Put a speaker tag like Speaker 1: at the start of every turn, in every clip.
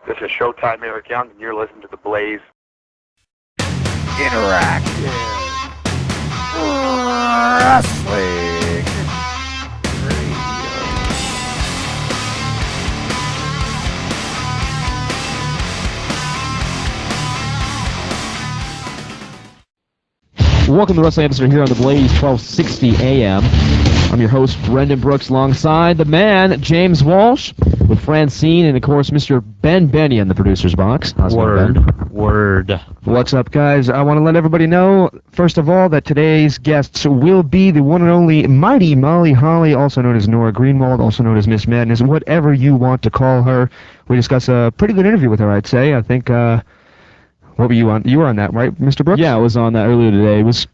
Speaker 1: This is Showtime Eric Young, and you're listening to The Blaze.
Speaker 2: Interactive Wrestling Radio.
Speaker 3: Welcome to Wrestling Episode here on The Blaze, 1260 AM. I'm your host, Brendan Brooks, alongside the man, James Walsh, with Francine, and of course, Mr. Ben Benny in the producer's box. How's it going, Ben?
Speaker 4: Word.
Speaker 5: What's up, guys? I want to let everybody know, first of all, that today's guests will be the one and only Mighty Molly Holly, also known as Nora Greenwald, also known as Miss Madness, whatever you want to call her. We discussed a pretty good interview with her, I'd say. I think, what were you on? You were on that, right, Mr. Brooks?
Speaker 3: Yeah, I was on that earlier today. It was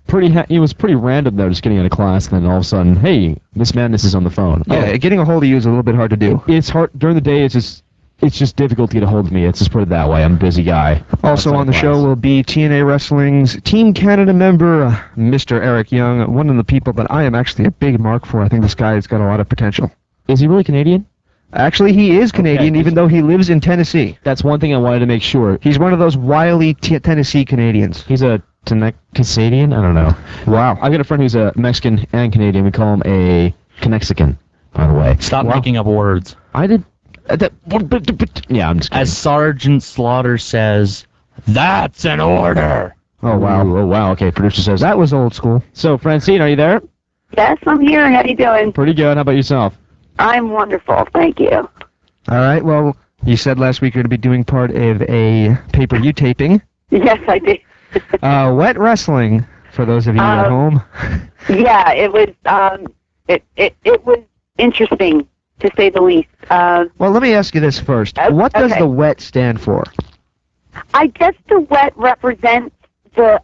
Speaker 3: pretty random, though, just getting out of class, and then all of a sudden, hey, Miss Madness is on the phone.
Speaker 5: Yeah, getting a hold of you is a little bit hard to do.
Speaker 3: It's hard. During the day, it's just difficult to get a hold of me. Let's just put it that way. I'm a busy guy.
Speaker 5: Also on the show will be TNA Wrestling's Team Canada member, Mr. Eric Young, one of the people that I am actually a big mark for. I think this guy has got a lot of potential.
Speaker 3: Is he really Canadian?
Speaker 5: Actually, he is Canadian, even though he lives in Tennessee.
Speaker 3: That's one thing I wanted to make sure.
Speaker 5: He's one of those wily Tennessee Canadians.
Speaker 3: He's a Canadian? I don't know.
Speaker 5: Wow.
Speaker 3: I've got a friend who's a Mexican and Canadian. We call him a Connexican, by the way.
Speaker 4: Stop making up words.
Speaker 3: I did... yeah, I'm just kidding.
Speaker 4: As Sergeant Slaughter says, that's an order!
Speaker 5: Oh, wow.
Speaker 3: Oh, wow. Okay, producer says...
Speaker 5: That was old school.
Speaker 3: So, Francine, are you there?
Speaker 6: Yes, I'm here. How you doing?
Speaker 3: Pretty good. How about yourself?
Speaker 6: I'm wonderful. Thank you.
Speaker 5: All right, well, you said last week you're going to be doing part of a pay-per-view taping.
Speaker 6: Yes, I did.
Speaker 5: Wet wrestling, for those of you at home.
Speaker 6: Yeah, it was, it was interesting, to say the least.
Speaker 5: Well, let me ask you this first. What does the WET stand for?
Speaker 6: I guess the WET represents the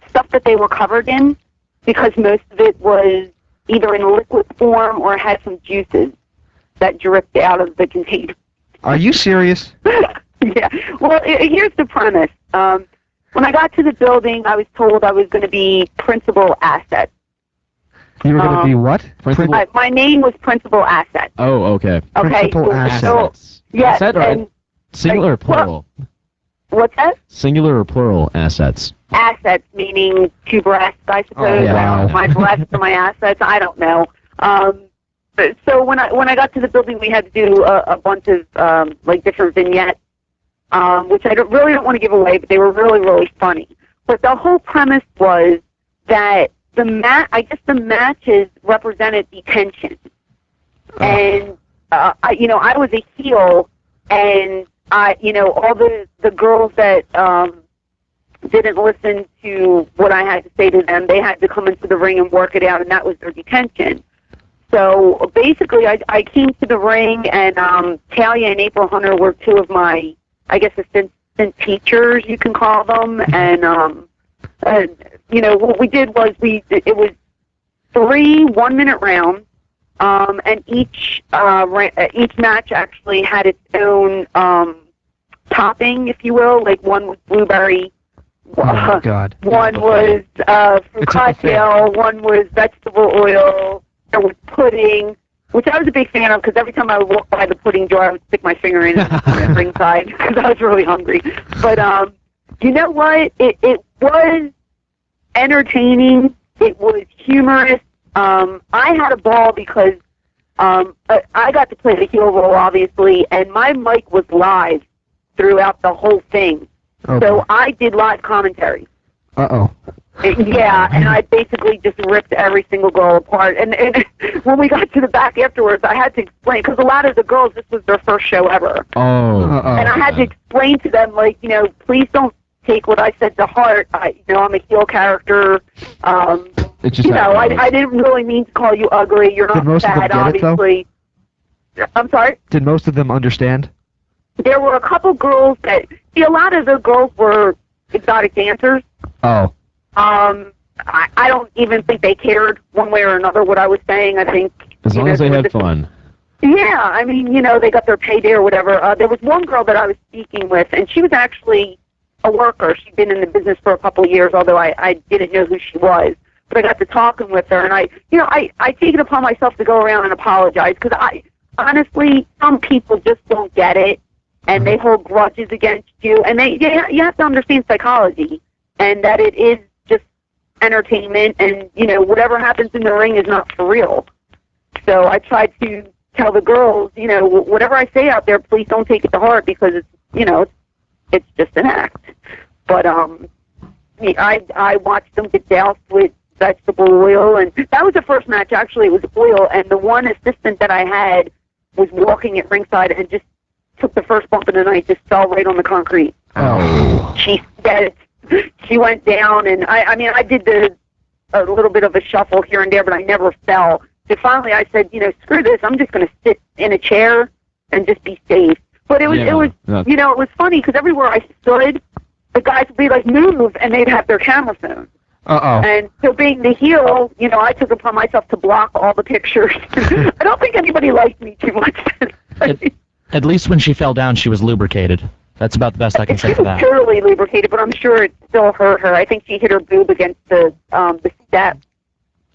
Speaker 6: stuff that they were covered in, because most of it was either in liquid form or had some juices that dripped out of the container.
Speaker 5: Are you serious?
Speaker 6: Yeah. Well, here's the premise. When I got to the building, I was told I was going to be principal asset.
Speaker 5: You were going to be what?
Speaker 6: My name was principal asset.
Speaker 3: Oh, okay.
Speaker 5: Principal asset.
Speaker 6: So, yes.
Speaker 3: Asset or singular or plural?
Speaker 6: What's that?
Speaker 3: Singular or plural assets?
Speaker 6: Assets, meaning two breasts, I suppose.
Speaker 5: Oh, yeah.
Speaker 6: My breasts are my assets. I don't know. So when I got to the building, we had to do a bunch of like different vignettes, which I really don't want to give away, but they were really, really funny. But the whole premise was that I guess the matches represented detention, and I was a heel, and all the girls that didn't listen to what I had to say to them, they had to come into the ring and work it out, and that was their detention. So basically, I came to the ring, and Talia and April Hunter were two of my, I guess, assistant teachers, you can call them, and what we did was it was 3 1-minute rounds, and each match actually had its own topping, if you will. Like one was blueberry,
Speaker 5: oh, God.
Speaker 6: One was fruit cocktail, one was vegetable oil, there was pudding, which I was a big fan of because every time I would walk by the pudding jar, I would stick my finger in the ringside because I was really hungry. But you know what? It was entertaining. It was humorous. I had a ball because I got to play the heel role, obviously, and my mic was live throughout the whole thing.
Speaker 5: Okay.
Speaker 6: So I did live commentary.
Speaker 5: Uh-oh.
Speaker 6: Yeah, and I basically just ripped every single girl apart. And when we got to the back afterwards, I had to explain, because a lot of the girls, this was their first show ever.
Speaker 3: Oh.
Speaker 6: And I had to explain to them, like, please don't take what I said to heart. I'm a heel character.
Speaker 3: It just
Speaker 6: I didn't really mean to call you ugly. You're not fat, obviously. I'm sorry?
Speaker 5: Did most of them understand?
Speaker 6: There were a couple girls that, a lot of the girls were exotic dancers.
Speaker 5: Oh.
Speaker 6: I don't even think they cared one way or another what I was saying. I think
Speaker 3: as long as they had fun.
Speaker 6: Yeah, I mean, they got their payday or whatever. There was one girl that I was speaking with, and she was actually a worker. She'd been in the business for a couple of years, although I didn't know who she was. But I got to talking with her, and I take it upon myself to go around and apologize because honestly, some people just don't get it. and they hold grudges against you, and you have to understand psychology, and that it is just entertainment, and whatever happens in the ring is not for real. So I tried to tell the girls, whatever I say out there, please don't take it to heart, because it's just an act. But I watched them get doused with vegetable oil, and that was the first match. Actually, it was oil, and the one assistant that I had was walking at ringside and just took the first bump of the night, just fell right on the concrete.
Speaker 5: Oh.
Speaker 6: She went down, and I did a little bit of a shuffle here and there, but I never fell. So finally, I said, screw this. I'm just going to sit in a chair and just be safe. But it was funny because everywhere I stood, the guys would be like, move, and they'd have their camera phone.
Speaker 5: Uh-oh.
Speaker 6: And so being the heel, I took it upon myself to block all the pictures. I don't think anybody liked me too much.
Speaker 4: At least when she fell down, she was lubricated. That's about the best I can say for that.
Speaker 6: She was purely lubricated, but I'm sure it still hurt her. I think she hit her boob against the steps,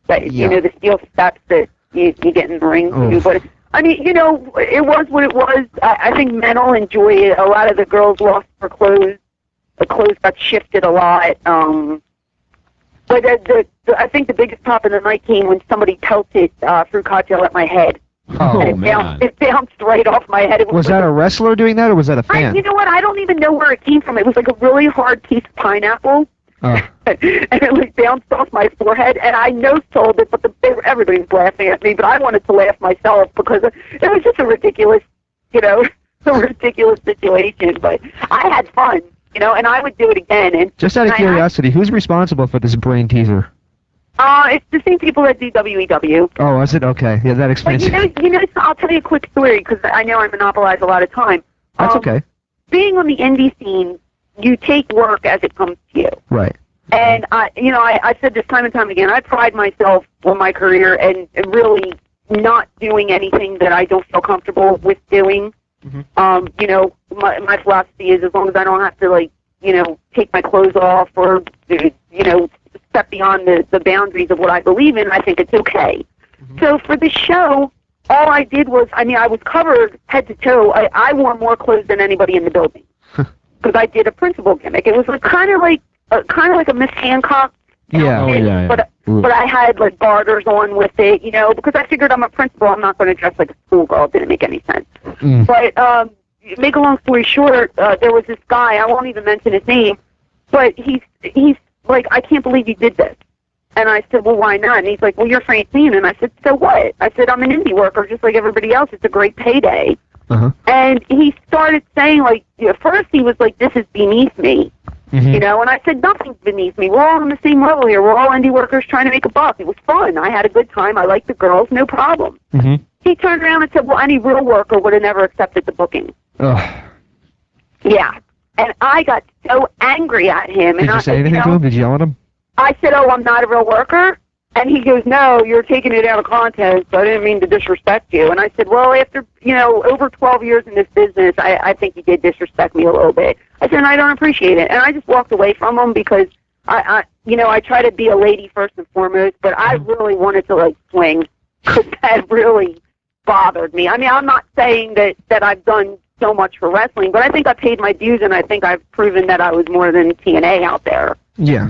Speaker 6: the steel steps that you get in the ring too. But it was what it was. I think men will enjoy it. A lot of the girls lost their clothes. The clothes got shifted a lot. But I think the biggest pop of the night came when somebody pelted fruit cocktail at my head.
Speaker 3: Oh,
Speaker 6: and it bounced right off my head.
Speaker 5: Was that a wrestler doing that, or was that a fan?
Speaker 6: You know what? I don't even know where it came from. It was like a really hard piece of pineapple. And it bounced off my forehead, and I no-sold it, but everybody was laughing at me, but I wanted to laugh myself because it was just a ridiculous, situation. But I had fun, and I would do it again. And
Speaker 5: just out of curiosity, who's responsible for this brain teaser?
Speaker 6: It's the same people that do WEW.
Speaker 5: Oh, is it? Okay. Yeah, that explains it.
Speaker 6: I'll tell you a quick story because I know I monopolize a lot of time.
Speaker 5: That's okay.
Speaker 6: Being on the indie scene, you take work as it comes to you.
Speaker 5: Right.
Speaker 6: And I said this time and time again. I pride myself on my career and really not doing anything that I don't feel comfortable with doing. Mm-hmm. My philosophy is as long as I don't have to take my clothes off or step beyond the boundaries of what I believe in, I think it's okay. Mm-hmm. So for the show, all I did was, I was covered head to toe. I wore more clothes than anybody in the building because I did a principal gimmick. It was kind of like a Miss Hancock. But I had garters on with it, because I figured I'm a principal. I'm not going to dress like a schoolgirl. It didn't make any sense. Mm. But make a long story short, there was this guy. I won't even mention his name, but he's like, I can't believe you did this. And I said, well, why not? And he's like, well, you're Francine. And I said, so what? I said, I'm an indie worker just like everybody else. It's a great payday. Uh-huh. And he started saying, at first he was like, this is beneath me. Mm-hmm. And I said, nothing's beneath me. We're all on the same level here. We're all indie workers trying to make a buck. It was fun. I had a good time. I liked the girls. No problem. Mm-hmm. He turned around and said, well, any real worker would have never accepted the booking.
Speaker 5: Ugh.
Speaker 6: Yeah. And I got so angry at him.
Speaker 5: Did you say anything to him? Did you yell at him?
Speaker 6: I said, oh, I'm not a real worker? And he goes, no, you're taking it out of context. I didn't mean to disrespect you. And I said, well, after, over 12 years in this business, I think you did disrespect me a little bit. I said, and I don't appreciate it. And I just walked away from him because, I try to be a lady first and foremost, but I really wanted to, swing because that really bothered me. I'm not saying that I've done so much for wrestling, but I think I paid my dues, and I think I've proven that I was more than TNA out there.
Speaker 5: Yeah.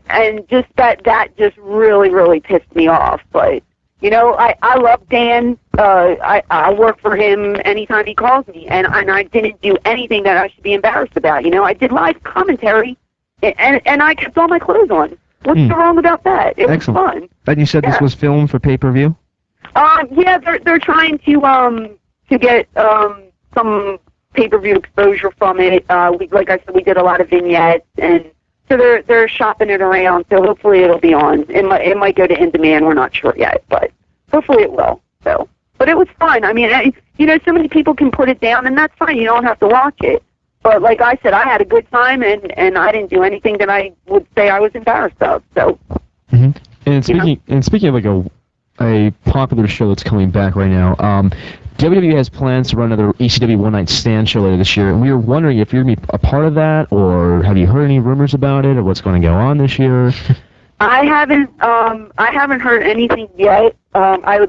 Speaker 6: And just that just really, really pissed me off. But, I love Dan. I work for him anytime he calls me, and I didn't do anything that I should be embarrassed about. I did live commentary, and I kept all my clothes on. What's wrong about that? It was fun.
Speaker 5: And you said this was filmed for pay-per-view?
Speaker 6: Yeah, they're trying to get some pay-per-view exposure from it. Like I said, we did a lot of vignettes, and so they're shopping it around. So hopefully it'll be on. It might go to In Demand. We're not sure yet, but hopefully it will. So, but it was fun. So many people can put it down, and that's fine. You don't have to watch it. But like I said, I had a good time, and I didn't do anything that I would say I was embarrassed of. So.
Speaker 3: Mm-hmm. And speaking of a popular show that's coming back right now, WWE has plans to run another ECW One Night Stand show later this year, and we were wondering if you're going to be a part of that, or have you heard any rumors about it, or what's going to go on this year?
Speaker 6: I haven't heard anything yet. I'm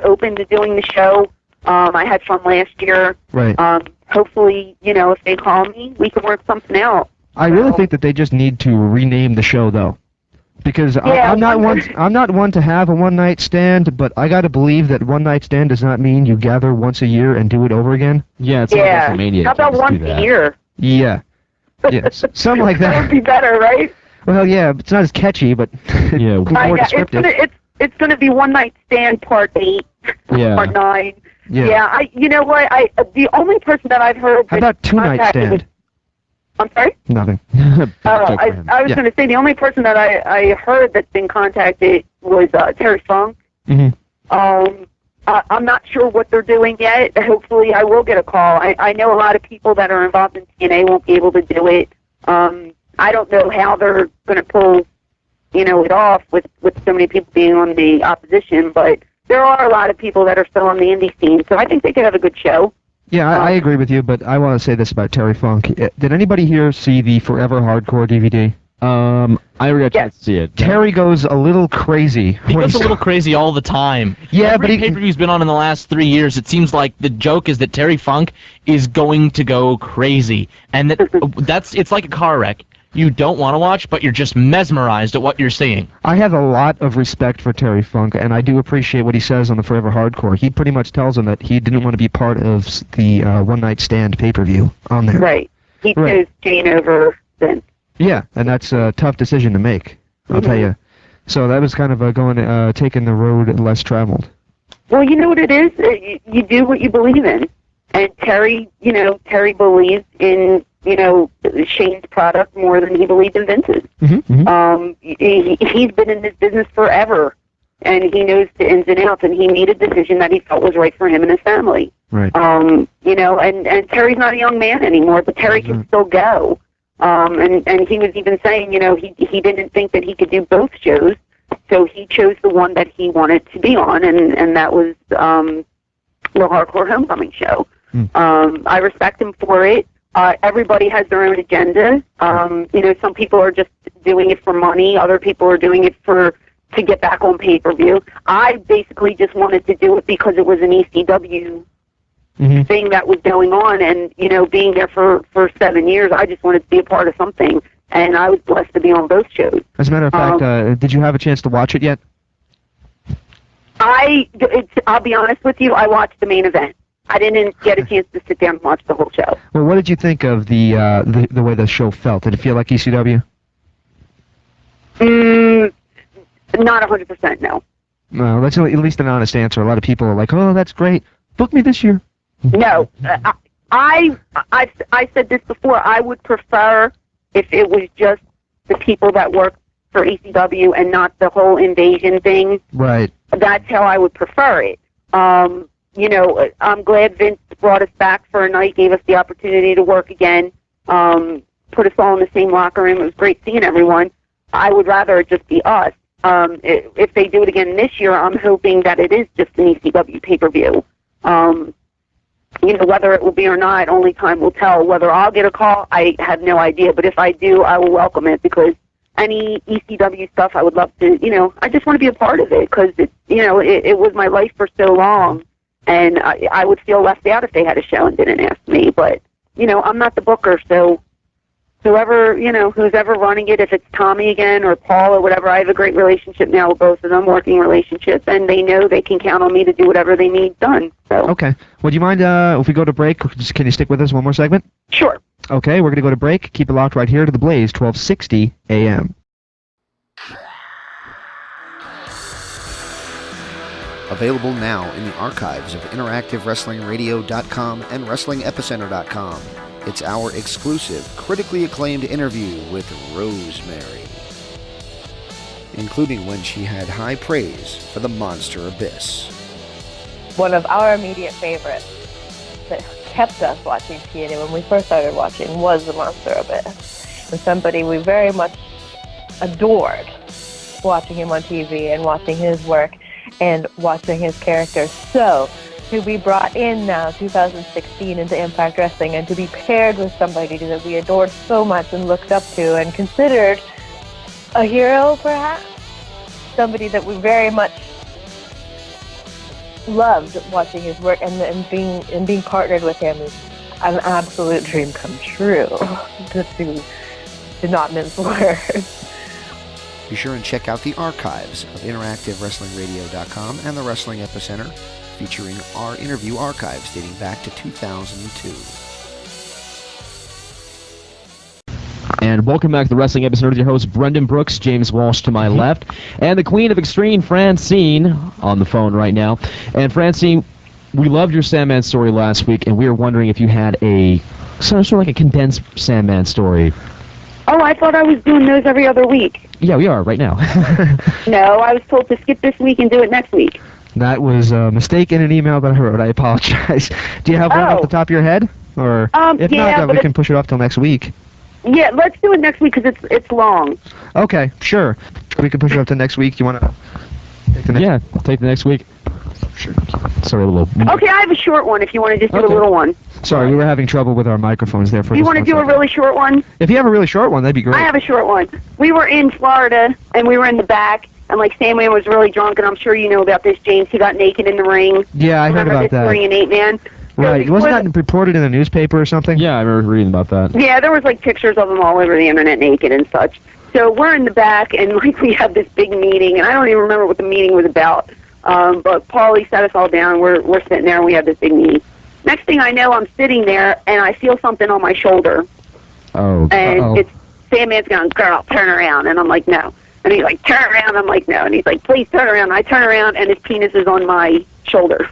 Speaker 6: open to doing the show. I had fun last year.
Speaker 5: Right.
Speaker 6: Hopefully, if they call me, we can work something out.
Speaker 5: I really think that they just need to rename the show, though. Because I'm not one to have a one-night stand, but I got to believe that one-night stand does not mean you gather once a year and do it over again.
Speaker 3: Yeah, it's like WrestleMania.
Speaker 6: How about once a year?
Speaker 5: Yeah. Yes, something like that.
Speaker 6: That would be better, right?
Speaker 5: Well, yeah, it's not as catchy, but
Speaker 3: Yeah.
Speaker 5: more descriptive.
Speaker 6: It's gonna be one night stand part 8,
Speaker 3: Yeah.
Speaker 6: part 9.
Speaker 5: Yeah.
Speaker 6: You know what? The only person that I've heard.
Speaker 5: How about two-night stand?
Speaker 6: I'm sorry.
Speaker 5: Nothing.
Speaker 6: I was gonna say the only person that I heard that's been contacted was Terry Funk.
Speaker 5: Mm-hmm.
Speaker 6: I'm not sure what they're doing yet. Hopefully, I will get a call. I know a lot of people that are involved in TNA won't be able to do it. I don't know how they're going to pull, it off with so many people being on the opposition, but there are a lot of people that are still on the indie scene, so I think they could have a good show.
Speaker 5: Yeah, I agree with you, but I want to say this about Terry Funk. Did anybody here see the Forever Hardcore DVD?
Speaker 3: I already got a chance to see it.
Speaker 5: Terry goes a little crazy.
Speaker 4: He goes a little crazy all the time.
Speaker 5: Yeah,
Speaker 4: Every
Speaker 5: but
Speaker 4: pay-per-view's been on in the last 3 years. It seems like the joke is that Terry Funk is going to go crazy, and it's like a car wreck. You don't want to watch, but you're just mesmerized at what you're seeing.
Speaker 5: I have a lot of respect for Terry Funk, and I do appreciate what he says on the Forever Hardcore. He pretty much tells him that he didn't want to be part of the one-night stand pay-per-view on there.
Speaker 6: Right. He chose Jane over Vince.
Speaker 5: Yeah, and that's a tough decision to make, I'll tell you. So that was kind of taking the road less traveled.
Speaker 6: Well, you know what it is? You do what you believe in. And Terry believes in, Shane's product more than he believed in Vince's. He's been in this business forever, and he knows the ins and outs, and he made a decision that he felt was right for him and his family.
Speaker 5: Right.
Speaker 6: And Terry's not a young man anymore, but Terry can still go. And he was even saying, he didn't think that he could do both shows, so he chose the one that he wanted to be on, and that was the Hardcore Homecoming show. I respect him for it. Everybody has their own agenda. Some people are just doing it for money. Other people are doing it to get back on pay-per-view. I basically just wanted to do it because it was an ECW thing that was going on, and being there for 7 years, I just wanted to be a part of something, and I was blessed to be on both shows.
Speaker 5: As a matter of fact, did you have a chance to watch it yet?
Speaker 6: I'll be honest with you, I watched the main event. I didn't get a chance to sit down and watch the whole show.
Speaker 5: Well, what did you think of the way the show felt? Did it feel like ECW?
Speaker 6: Not 100%, no.
Speaker 5: No, that's at least an honest answer. A lot of people are like, "Oh, that's great. Book me this year."
Speaker 6: No, I said this before. I would prefer if it was just the people that work for ECW and not the whole invasion thing.
Speaker 5: Right.
Speaker 6: That's how I would prefer it. I'm glad Vince brought us back for a night, gave us the opportunity to work again, put us all in the same locker room. It was great seeing everyone. I would rather it just be us. If they do it again this year, I'm hoping that it is just an ECW pay-per-view. Whether it will be or not, only time will tell. Whether I'll get a call, I have no idea. But if I do, I will welcome it, because any ECW stuff, I would love to, I just want to be a part of it, because, it was my life for so long, and I would feel left out if they had a show and didn't ask me. But, I'm not the booker, so whoever, who's ever running it, if it's Tommy again or Paul or whatever, I have a great relationship now with both of them, working relationship, and they know they can count on me to do whatever they need done. So.
Speaker 5: Okay. Would you mind if we go to break? Can you stick with us one more segment?
Speaker 6: Sure.
Speaker 5: Okay, we're going to go to break. Keep it locked right here to the Blaze, 1260 AM.
Speaker 2: Available now in the archives of InteractiveWrestlingRadio.com and WrestlingEpicenter.com. It's our exclusive, critically acclaimed interview with Rosemary, including when she had high praise for the Monster Abyss.
Speaker 7: One of our immediate favorites that kept us watching TNA when we first started watching was the Monster Abyss, and somebody we very much adored watching him on TV and watching his work and watching his character. So, to be brought in now, 2016, into Impact Wrestling, and to be paired with somebody that we adored so much and looked up to and considered a hero, perhaps, somebody that we very much loved watching his work, and being partnered with him is an absolute dream come true. To not mince words.
Speaker 2: Be sure and check out the archives of interactiveWrestlingRadio.com and the Wrestling Epicenter, featuring our interview archives dating back to 2002.
Speaker 3: And welcome back to the Wrestling Epicenter with your host, Brendan Brooks, James Walsh to my left, and the Queen of Extreme, Francine, on the phone right now. And Francine, we loved your Sandman story last week, and we were wondering if you had a sort of like a condensed Sandman story.
Speaker 6: Oh, I thought I was doing those every other week.
Speaker 3: Yeah, we are right now.
Speaker 6: No, I was told to skip this week and do it next week.
Speaker 5: That was a mistake in an email that I wrote. I apologize. Do you have one off the top of your head? Or if
Speaker 6: yeah,
Speaker 5: not, then we can push it off till next week.
Speaker 6: Yeah, let's do it next week because it's long.
Speaker 5: Okay, sure. We can push it up to next week. You want to take the next
Speaker 3: Yeah, take the next week. Sure. Sorry, a little...
Speaker 6: Okay, I have a short one if you want to just do a little one.
Speaker 5: Sorry, we were having trouble with our microphones there for
Speaker 6: Do you want to do a really short one?
Speaker 5: If you have a really short one, that'd be great.
Speaker 6: I have a short one. We were in Florida, and we were in the back, and like Sandman was really drunk, and I'm sure you know about this, James. He got naked in the ring.
Speaker 5: Yeah, I heard about that.
Speaker 6: Remember this 3-8 man?
Speaker 5: Right. Wasn't that reported in the newspaper or something?
Speaker 3: Yeah, I remember reading about that.
Speaker 6: Yeah, there was like pictures of him all over the internet naked and such. So we're in the back, and like we have this big meeting, and I don't even remember what the meeting was about. But Paulie sat us all down. We're sitting there, and we have this big meeting. Next thing I know, I'm sitting there, and I feel something on my shoulder.
Speaker 3: Oh.
Speaker 6: And it's Sandman's going, "Girl, turn around." And I'm like, "No." And he's like, "Turn around." I'm like, "No." And he's like, "Please turn around." And I turn around, and his penis is on my shoulder.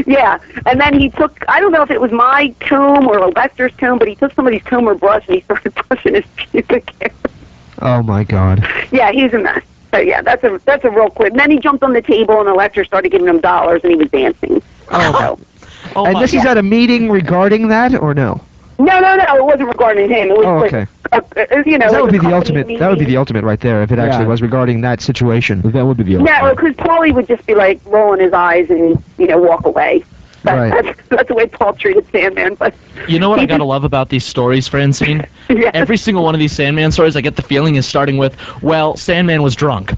Speaker 6: Yeah. And then he took, I don't know if it was my comb or Lester's comb, but he took somebody's comb or brush, and he started brushing his pubic hair.
Speaker 5: Oh, my God.
Speaker 6: Yeah, he's a mess. So, yeah, that's a real quick. And then he jumped on the table, and the lecturer started giving him dollars, and he was dancing.
Speaker 5: Oh. And this is at a meeting regarding that, or no?
Speaker 6: No, it wasn't regarding him. It was
Speaker 5: okay.
Speaker 6: You know,
Speaker 5: that would be the ultimate.
Speaker 6: meeting.
Speaker 5: That would be the ultimate right there if it actually was regarding that situation.
Speaker 3: That would be the ultimate.
Speaker 6: No, because Paulie would just be like rolling his eyes and walk away. That's the way Paul treated Sandman. But
Speaker 4: you know what I gotta love about these stories, Francine?
Speaker 6: Yes.
Speaker 4: Every single one of these Sandman stories, I get the feeling is starting with, "Well, Sandman was drunk."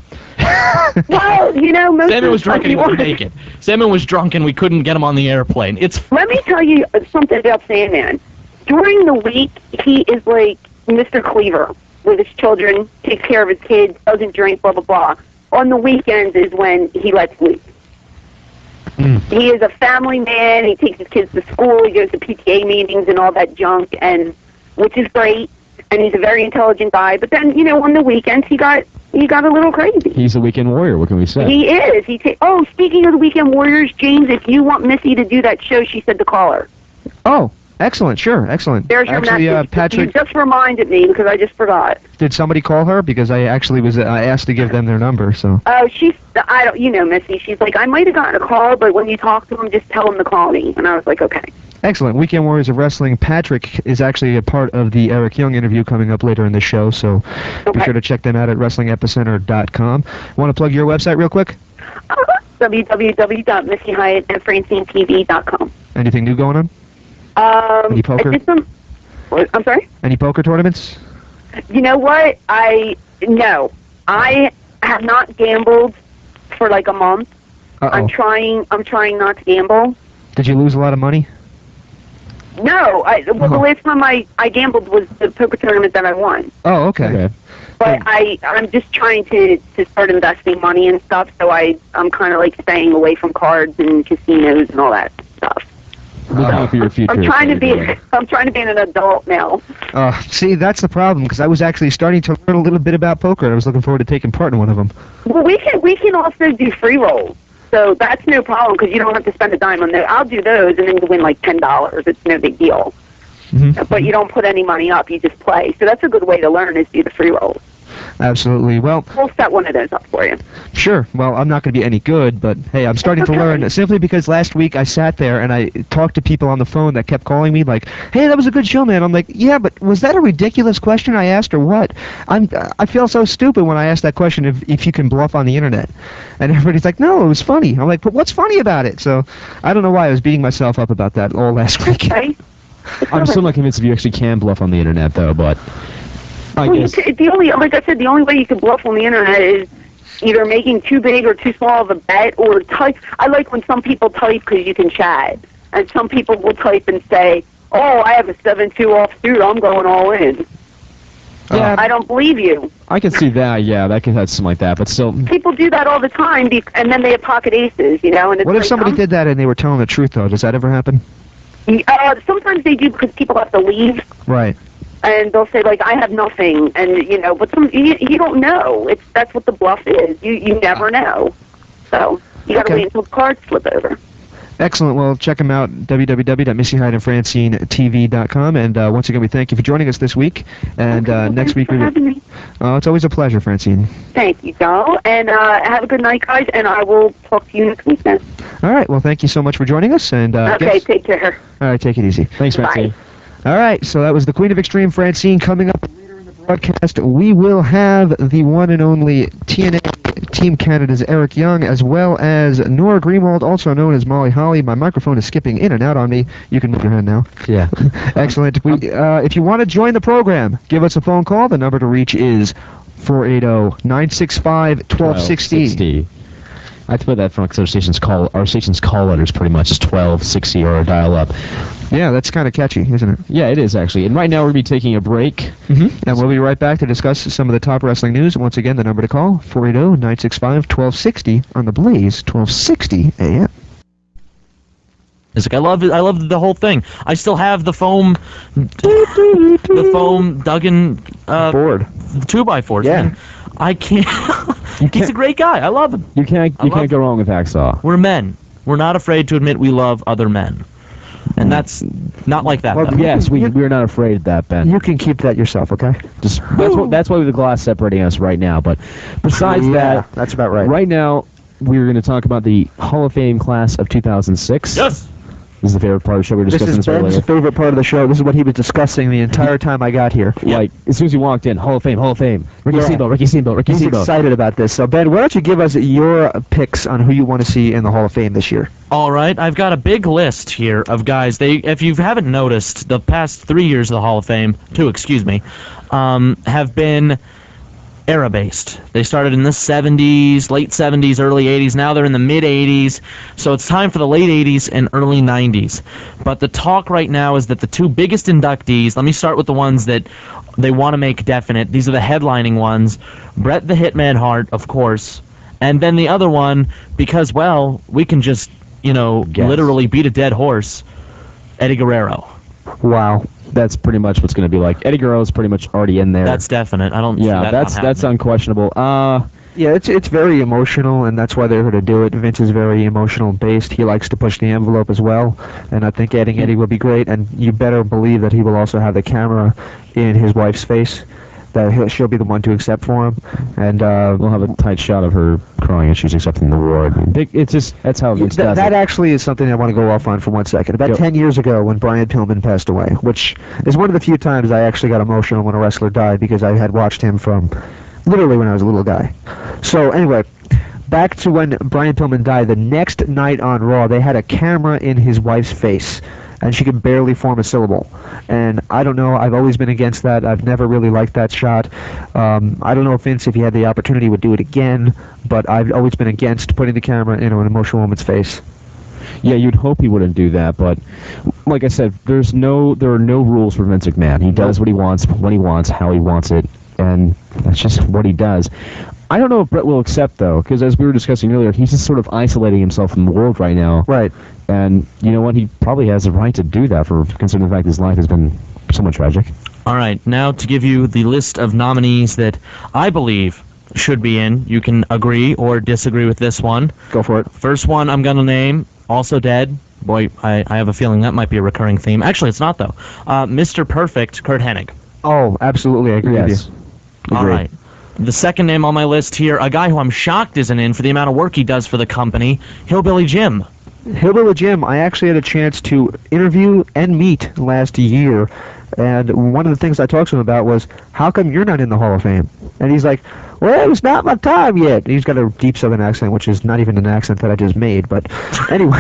Speaker 6: Well, most
Speaker 4: Sandman was drunk and he was naked. Sandman was drunk and we couldn't get him on the airplane.
Speaker 6: Let me tell you something about Sandman. During the week, he is like Mr. Cleaver with his children, takes care of his kids, doesn't drink, blah, blah, blah. On the weekends is when he lets loose. He is a family man. He takes his kids to school. He goes to PTA meetings and all that junk, which is great. And he's a very intelligent guy. But then, on the weekends, he got a little crazy.
Speaker 3: He's a weekend warrior. What can we say?
Speaker 6: He is. Speaking of the Weekend Warriors, James, if you want Missy to do that show, she said to call her.
Speaker 5: Oh, excellent. Sure, excellent.
Speaker 6: There's your message.
Speaker 5: Patrick,
Speaker 6: you just reminded me because I just forgot.
Speaker 5: Did somebody call her? Because I actually was asked to give them their number. So.
Speaker 6: Oh, Missy. She's like, I might have gotten a call, but when you talk to him, just tell him to call me. And I was like, okay.
Speaker 5: Excellent. Weekend Warriors of Wrestling. Patrick is actually a part of the Eric Young interview coming up later in the show, so be sure to check them out at WrestlingEpicenter.com. Want to plug your website real quick?
Speaker 6: www.MissyHyatt and FrancineTV.com.
Speaker 5: Anything new going on? Any poker?
Speaker 6: I'm sorry?
Speaker 5: Any poker tournaments?
Speaker 6: You know what? No. I have not gambled for like a month. I'm trying not to gamble.
Speaker 5: Did you lose a lot of money?
Speaker 6: No. The last time I gambled was the poker tournament that I won.
Speaker 5: Oh, okay.
Speaker 6: But I'm just trying to start investing money and stuff, so I'm kind of like staying away from cards and casinos and all that stuff.
Speaker 3: For your future.
Speaker 6: I'm trying to be an adult now.
Speaker 5: See, that's the problem, because I was actually starting to learn a little bit about poker, and I was looking forward to taking part in one of them.
Speaker 6: Well, we can also do free rolls, so that's no problem, because you don't have to spend a dime on those. I'll do those, and then you win like $10. It's no big deal. Mm-hmm. But you don't put any money up, you just play. So that's a good way to learn, is do the free rolls.
Speaker 5: Absolutely. Well,
Speaker 6: we'll set one of those up for you.
Speaker 5: Sure. Well, I'm not going to be any good, but hey, I'm starting to learn simply because last week I sat there and I talked to people on the phone that kept calling me like, "Hey, that was a good show, man." I'm like, "Yeah, but was that a ridiculous question I asked or what?" I feel so stupid when I ask that question if you can bluff on the internet. And everybody's like, "No, it was funny." I'm like, "But what's funny about it?" So, I don't know why I was beating myself up about that all last week.
Speaker 6: Okay.
Speaker 3: I'm still not convinced if you actually can bluff on the internet, though, but...
Speaker 6: Like I said, the only way you can bluff on the internet is either making too big or too small of a bet, or type. I like when some people type because you can chat, and some people will type and say, "Oh, I have a 7-2 offsuit. I'm going all in."
Speaker 3: Yeah.
Speaker 6: I don't believe you.
Speaker 3: I can see that. Yeah, that could have something like that, but still.
Speaker 6: People do that all the time, and then they have pocket aces, you know. And it's
Speaker 5: What if
Speaker 6: like,
Speaker 5: somebody did that and they were telling the truth, though? Does that ever happen?
Speaker 6: Sometimes they do because people have to leave.
Speaker 5: Right.
Speaker 6: And they'll say, like, I have nothing, and, you know, but you don't know. That's what the bluff is. You never know. So you got to wait until the cards flip over.
Speaker 5: Excellent. Well, check them out, www.missyhydeandfrancine.tv.com. And once again, we thank you for joining us this week. And next week, it's always a pleasure, Francine.
Speaker 6: Thank you, Joe. And have a good night, guys, and I will talk to you next week then.
Speaker 5: All right. Well, thank you so much for joining us. And
Speaker 6: okay, take care.
Speaker 5: All right, take it easy.
Speaker 3: Thanks, Francine.
Speaker 6: Bye.
Speaker 5: All right, so that was the Queen of Extreme, Francine. Coming up later in the broadcast, we will have the one and only TNA Team Canada's Eric Young, as well as Nora Greenwald, also known as Molly Holly. My microphone is skipping in and out on me. You can move your hand now.
Speaker 3: Yeah.
Speaker 5: Excellent. If you want to join the program, give us a phone call. The number to reach is 480-965-1260.
Speaker 3: I have to put that from our station's call letters pretty much is 1260 or a dial-up.
Speaker 5: Yeah, that's kind of catchy, isn't it?
Speaker 3: Yeah, it is actually. And right now we're going to be taking a break.
Speaker 5: And we'll be right back to discuss some of the top wrestling news. Once again, the number to call, 480-965-1260 on the Blaze, 1260 a.m.
Speaker 4: It's like I love the whole thing. I still have the foam Duggan
Speaker 5: Board.
Speaker 4: 2x4s.
Speaker 5: Yeah.
Speaker 4: Man. I can't. He's a great guy. I love him.
Speaker 3: You can't go wrong with Hacksaw.
Speaker 4: We're men. We're not afraid to admit we love other men. And that's not like that.
Speaker 5: Well,
Speaker 4: though.
Speaker 3: Yes, we're not afraid of that, Ben.
Speaker 5: You can keep that yourself, okay?
Speaker 3: That's why we have the glass separating us right now. But besides that,
Speaker 5: that's about right.
Speaker 3: Right now, we're going to talk about the Hall of Fame class of 2006.
Speaker 4: Yes.
Speaker 3: This is the favorite part of the show. We were discussing
Speaker 5: This is
Speaker 3: this
Speaker 5: Ben's
Speaker 3: earlier.
Speaker 5: favorite part of the show. This is what he was discussing the entire time I got here.
Speaker 3: Like, as soon as you walked in, Hall of Fame, Hall of Fame. Ricky
Speaker 5: Yeah.
Speaker 3: Steamboat.
Speaker 5: He's excited about this. So, Ben, why don't you give us your picks on who you want to see in the Hall of Fame this year?
Speaker 4: All right, I've got a big list here of guys. If you haven't noticed, the past 3 years of the Hall of Fame, have been era-based. They started in the 70s, late 70s, early 80s. Now they're in the mid-80s. So it's time for the late 80s and early 90s. But the talk right now is that the two biggest inductees, let me start with the ones that they want to make definite. These are the headlining ones. Bret the Hitman Hart, of course. And then the other one, because, well, we can just, literally beat a dead horse, Eddie Guerrero.
Speaker 3: Wow. That's pretty much what's going to be like. Eddie Guerrero's pretty much already in there.
Speaker 4: That's definite. I don't see that
Speaker 3: that's
Speaker 4: happening.
Speaker 3: unquestionable.
Speaker 5: Yeah, it's very emotional, and that's why they're going to do it. Vince is very emotional based. He likes to push the envelope as well, and I think adding Eddie will be great. And you better believe that he will also have the camera in his wife's face. That she'll be the one to accept for him, and
Speaker 3: we'll have a tight shot of her crying as she's accepting the award. It's just that's how Vince does
Speaker 5: that
Speaker 3: it.
Speaker 5: actually is something I want to go off on for 1 second. About 10 years ago, when Brian Pillman passed away, which is one of the few times I actually got emotional when a wrestler died, because I had watched him from literally when I was a little guy. So anyway, back to when Brian Pillman died, the next night on Raw, they had a camera in his wife's face, and she could barely form a syllable. And I don't know, I've always been against that. I've never really liked that shot. I don't know if Vince, if he had the opportunity, would do it again, but I've always been against putting the camera in an emotional woman's face.
Speaker 3: Yeah, you'd hope he wouldn't do that, but like I said, there are no rules for Vince McMahon. He does what he wants, when he wants, how he wants it, and that's just what he does. I don't know if Bret will accept, though, because as we were discussing earlier, he's just sort of isolating himself from the world right now.
Speaker 5: Right.
Speaker 3: And you know what? He probably has a right to do that, for considering the fact his life has been somewhat tragic.
Speaker 4: All right, now to give you the list of nominees that I believe should be in. You can agree or disagree with this one.
Speaker 5: Go for it.
Speaker 4: First one I'm going to name, also dead. Boy, I have a feeling that might be a recurring theme. Actually, it's not, though. Mr. Perfect, Kurt Hennig.
Speaker 5: Oh, absolutely, I agree with you.
Speaker 4: All right. The second name on my list here, a guy who I'm shocked isn't in for the amount of work he does for the company, Hillbilly Jim.
Speaker 5: Hillbilly Jim, I actually had a chance to interview and meet last year, and one of the things I talked to him about was, how come you're not in the Hall of Fame? And he's like, well, it was not my time yet. He's got a deep Southern accent, which is not even an accent that I just made. But anyway,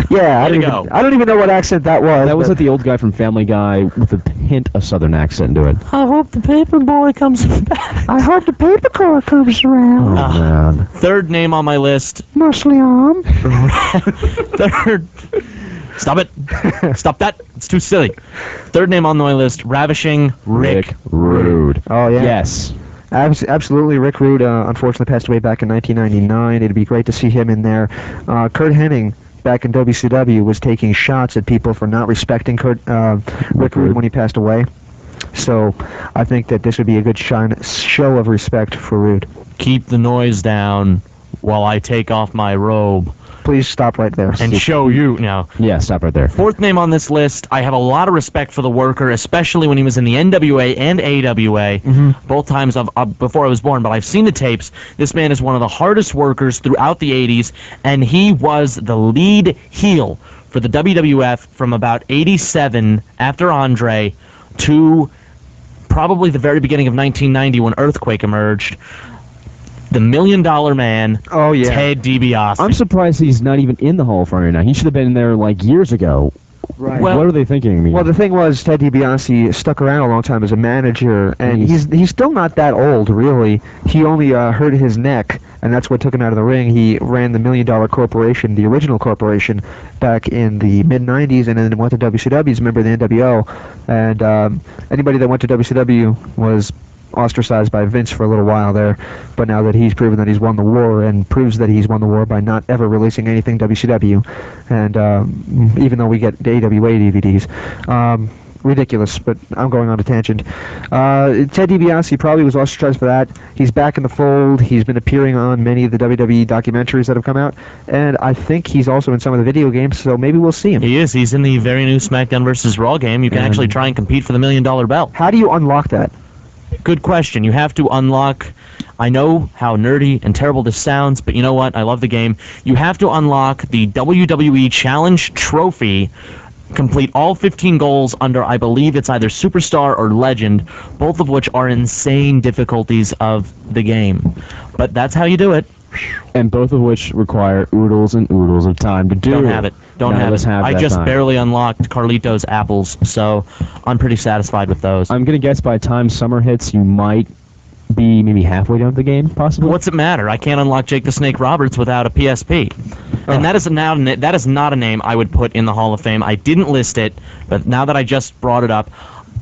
Speaker 5: yeah, I don't even know what accent that was.
Speaker 3: That was like the old guy from Family Guy with a hint of Southern accent to it.
Speaker 4: I hope the paper boy comes back.
Speaker 5: I hope the paper car comes around.
Speaker 3: Oh, man.
Speaker 4: Third name on my list.
Speaker 5: Muscly arm.
Speaker 4: Third. Stop it. Stop that. It's too silly. Third name on my list, Ravishing Rick
Speaker 3: Rude.
Speaker 5: Oh, yeah.
Speaker 3: Yes.
Speaker 5: Absolutely. Rick Rude unfortunately passed away back in 1999. It'd be great to see him in there. Kurt Hennig, back in WCW, was taking shots at people for not respecting Rick Rude when he passed away. So I think that this would be a good show of respect for Rude.
Speaker 4: Keep the noise down while I take off my robe.
Speaker 5: Please stop right there.
Speaker 4: And show you now.
Speaker 3: Yeah, stop right there.
Speaker 4: Fourth name on this list, I have a lot of respect for the worker, especially when he was in the NWA and AWA, both times before I was born, but I've seen the tapes. This man is one of the hardest workers throughout the 80s, and he was the lead heel for the WWF from about 87 after Andre to probably the very beginning of 1990 when Earthquake emerged. The $1 Million Man,
Speaker 5: Oh, yeah.
Speaker 4: Ted DiBiase.
Speaker 3: I'm surprised he's not even in the Hall of Fame right now. He should have been in there like years ago.
Speaker 5: Right.
Speaker 3: What are they thinking?
Speaker 5: Well, the thing was, Ted DiBiase stuck around a long time as a manager, and he's still not that old, really. He only hurt his neck, and that's what took him out of the ring. He ran the $1 Million Corporation, the original corporation, back in the mid-'90s, and then went to WCW. He's a member of the NWO, and anybody that went to WCW was ostracized by Vince for a little while there, but now that he's proven that he's won the war, and proves that he's won the war by not ever releasing anything WCW, and even though we get AWA DVDs, ridiculous, but I'm going on a tangent. Ted DiBiase probably was ostracized for that. He's back in the fold. He's been appearing on many of the WWE documentaries that have come out, and I think he's also in some of the video games, so maybe we'll see him.
Speaker 4: He is. He's in the very new SmackDown vs. Raw game. You can actually try and compete for the $1 Million belt.
Speaker 5: How do you unlock that?
Speaker 4: Good question. You have to unlock... I know how nerdy and terrible this sounds, but you know what? I love the game. You have to unlock the WWE Challenge Trophy, complete all 15 goals under, I believe it's either Superstar or Legend, both of which are insane difficulties of the game. But that's how you do it.
Speaker 3: And both of which require oodles and oodles of time to do.
Speaker 4: Don't have it. Don't have it. I just barely unlocked Carlito's apples, so I'm pretty satisfied with those.
Speaker 3: I'm going to guess by the time summer hits, you might be maybe halfway done with the game, possibly?
Speaker 4: What's it matter? I can't unlock Jake the Snake Roberts without a PSP. And that is not a name I would put in the Hall of Fame. I didn't list it, but now that I just brought it up,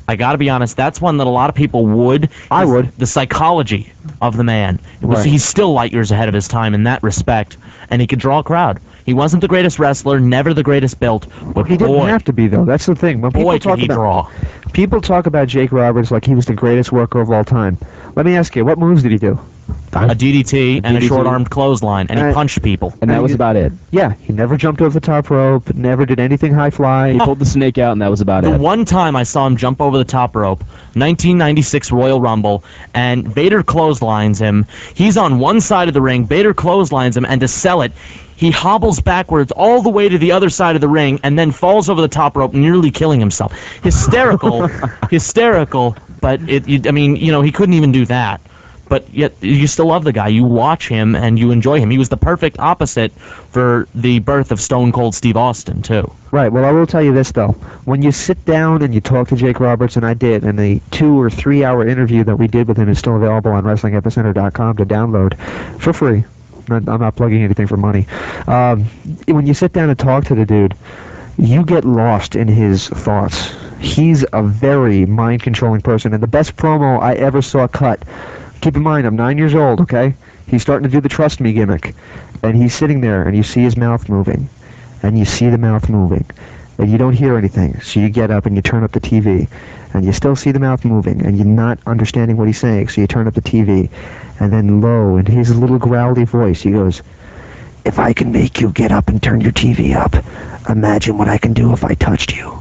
Speaker 4: I gotta be honest, that's one that a lot of people would.
Speaker 5: I would.
Speaker 4: The psychology of the man. He's still light years ahead of his time in that respect, and he could draw a crowd. He wasn't the greatest wrestler, never the greatest built, but
Speaker 5: he didn't have to be, though. That's the thing. When people talk about
Speaker 4: draw.
Speaker 5: People talk about Jake Roberts like he was the greatest worker of all time. Let me ask you, what moves did he do?
Speaker 4: A DDT and a short-armed clothesline, and he punched people.
Speaker 3: And that was about it.
Speaker 5: Yeah, he never jumped over the top rope, never did anything high fly.
Speaker 3: He pulled the snake out, and that was about it.
Speaker 4: The one time I saw him jump over the top rope, 1996 Royal Rumble, and Vader clotheslines him. He's on one side of the ring, Vader clotheslines him, and to sell it, he hobbles backwards all the way to the other side of the ring and then falls over the top rope, nearly killing himself. Hysterical, but he couldn't even do that. But yet, you still love the guy. You watch him, and you enjoy him. He was the perfect opposite for the birth of Stone Cold Steve Austin, too.
Speaker 5: Right. Well, I will tell you this, though. When you sit down and you talk to Jake Roberts, and I did, and the 2 or 3 hour interview that we did with him is still available on WrestlingEpicenter.com to download for free. I'm not plugging anything for money. When you sit down and talk to the dude, you get lost in his thoughts. He's a very mind-controlling person, and the best promo I ever saw cut... Keep in mind, I'm 9 years old, okay? He's starting to do the trust me gimmick. And he's sitting there, and you see his mouth moving. And you see the mouth moving. And you don't hear anything. So you get up and you turn up the TV. And you still see the mouth moving. And you're not understanding what he's saying. So you turn up the TV. And then low, in his little growly voice, he goes, "If I can make you get up and turn your TV up, imagine what I can do if I touched you."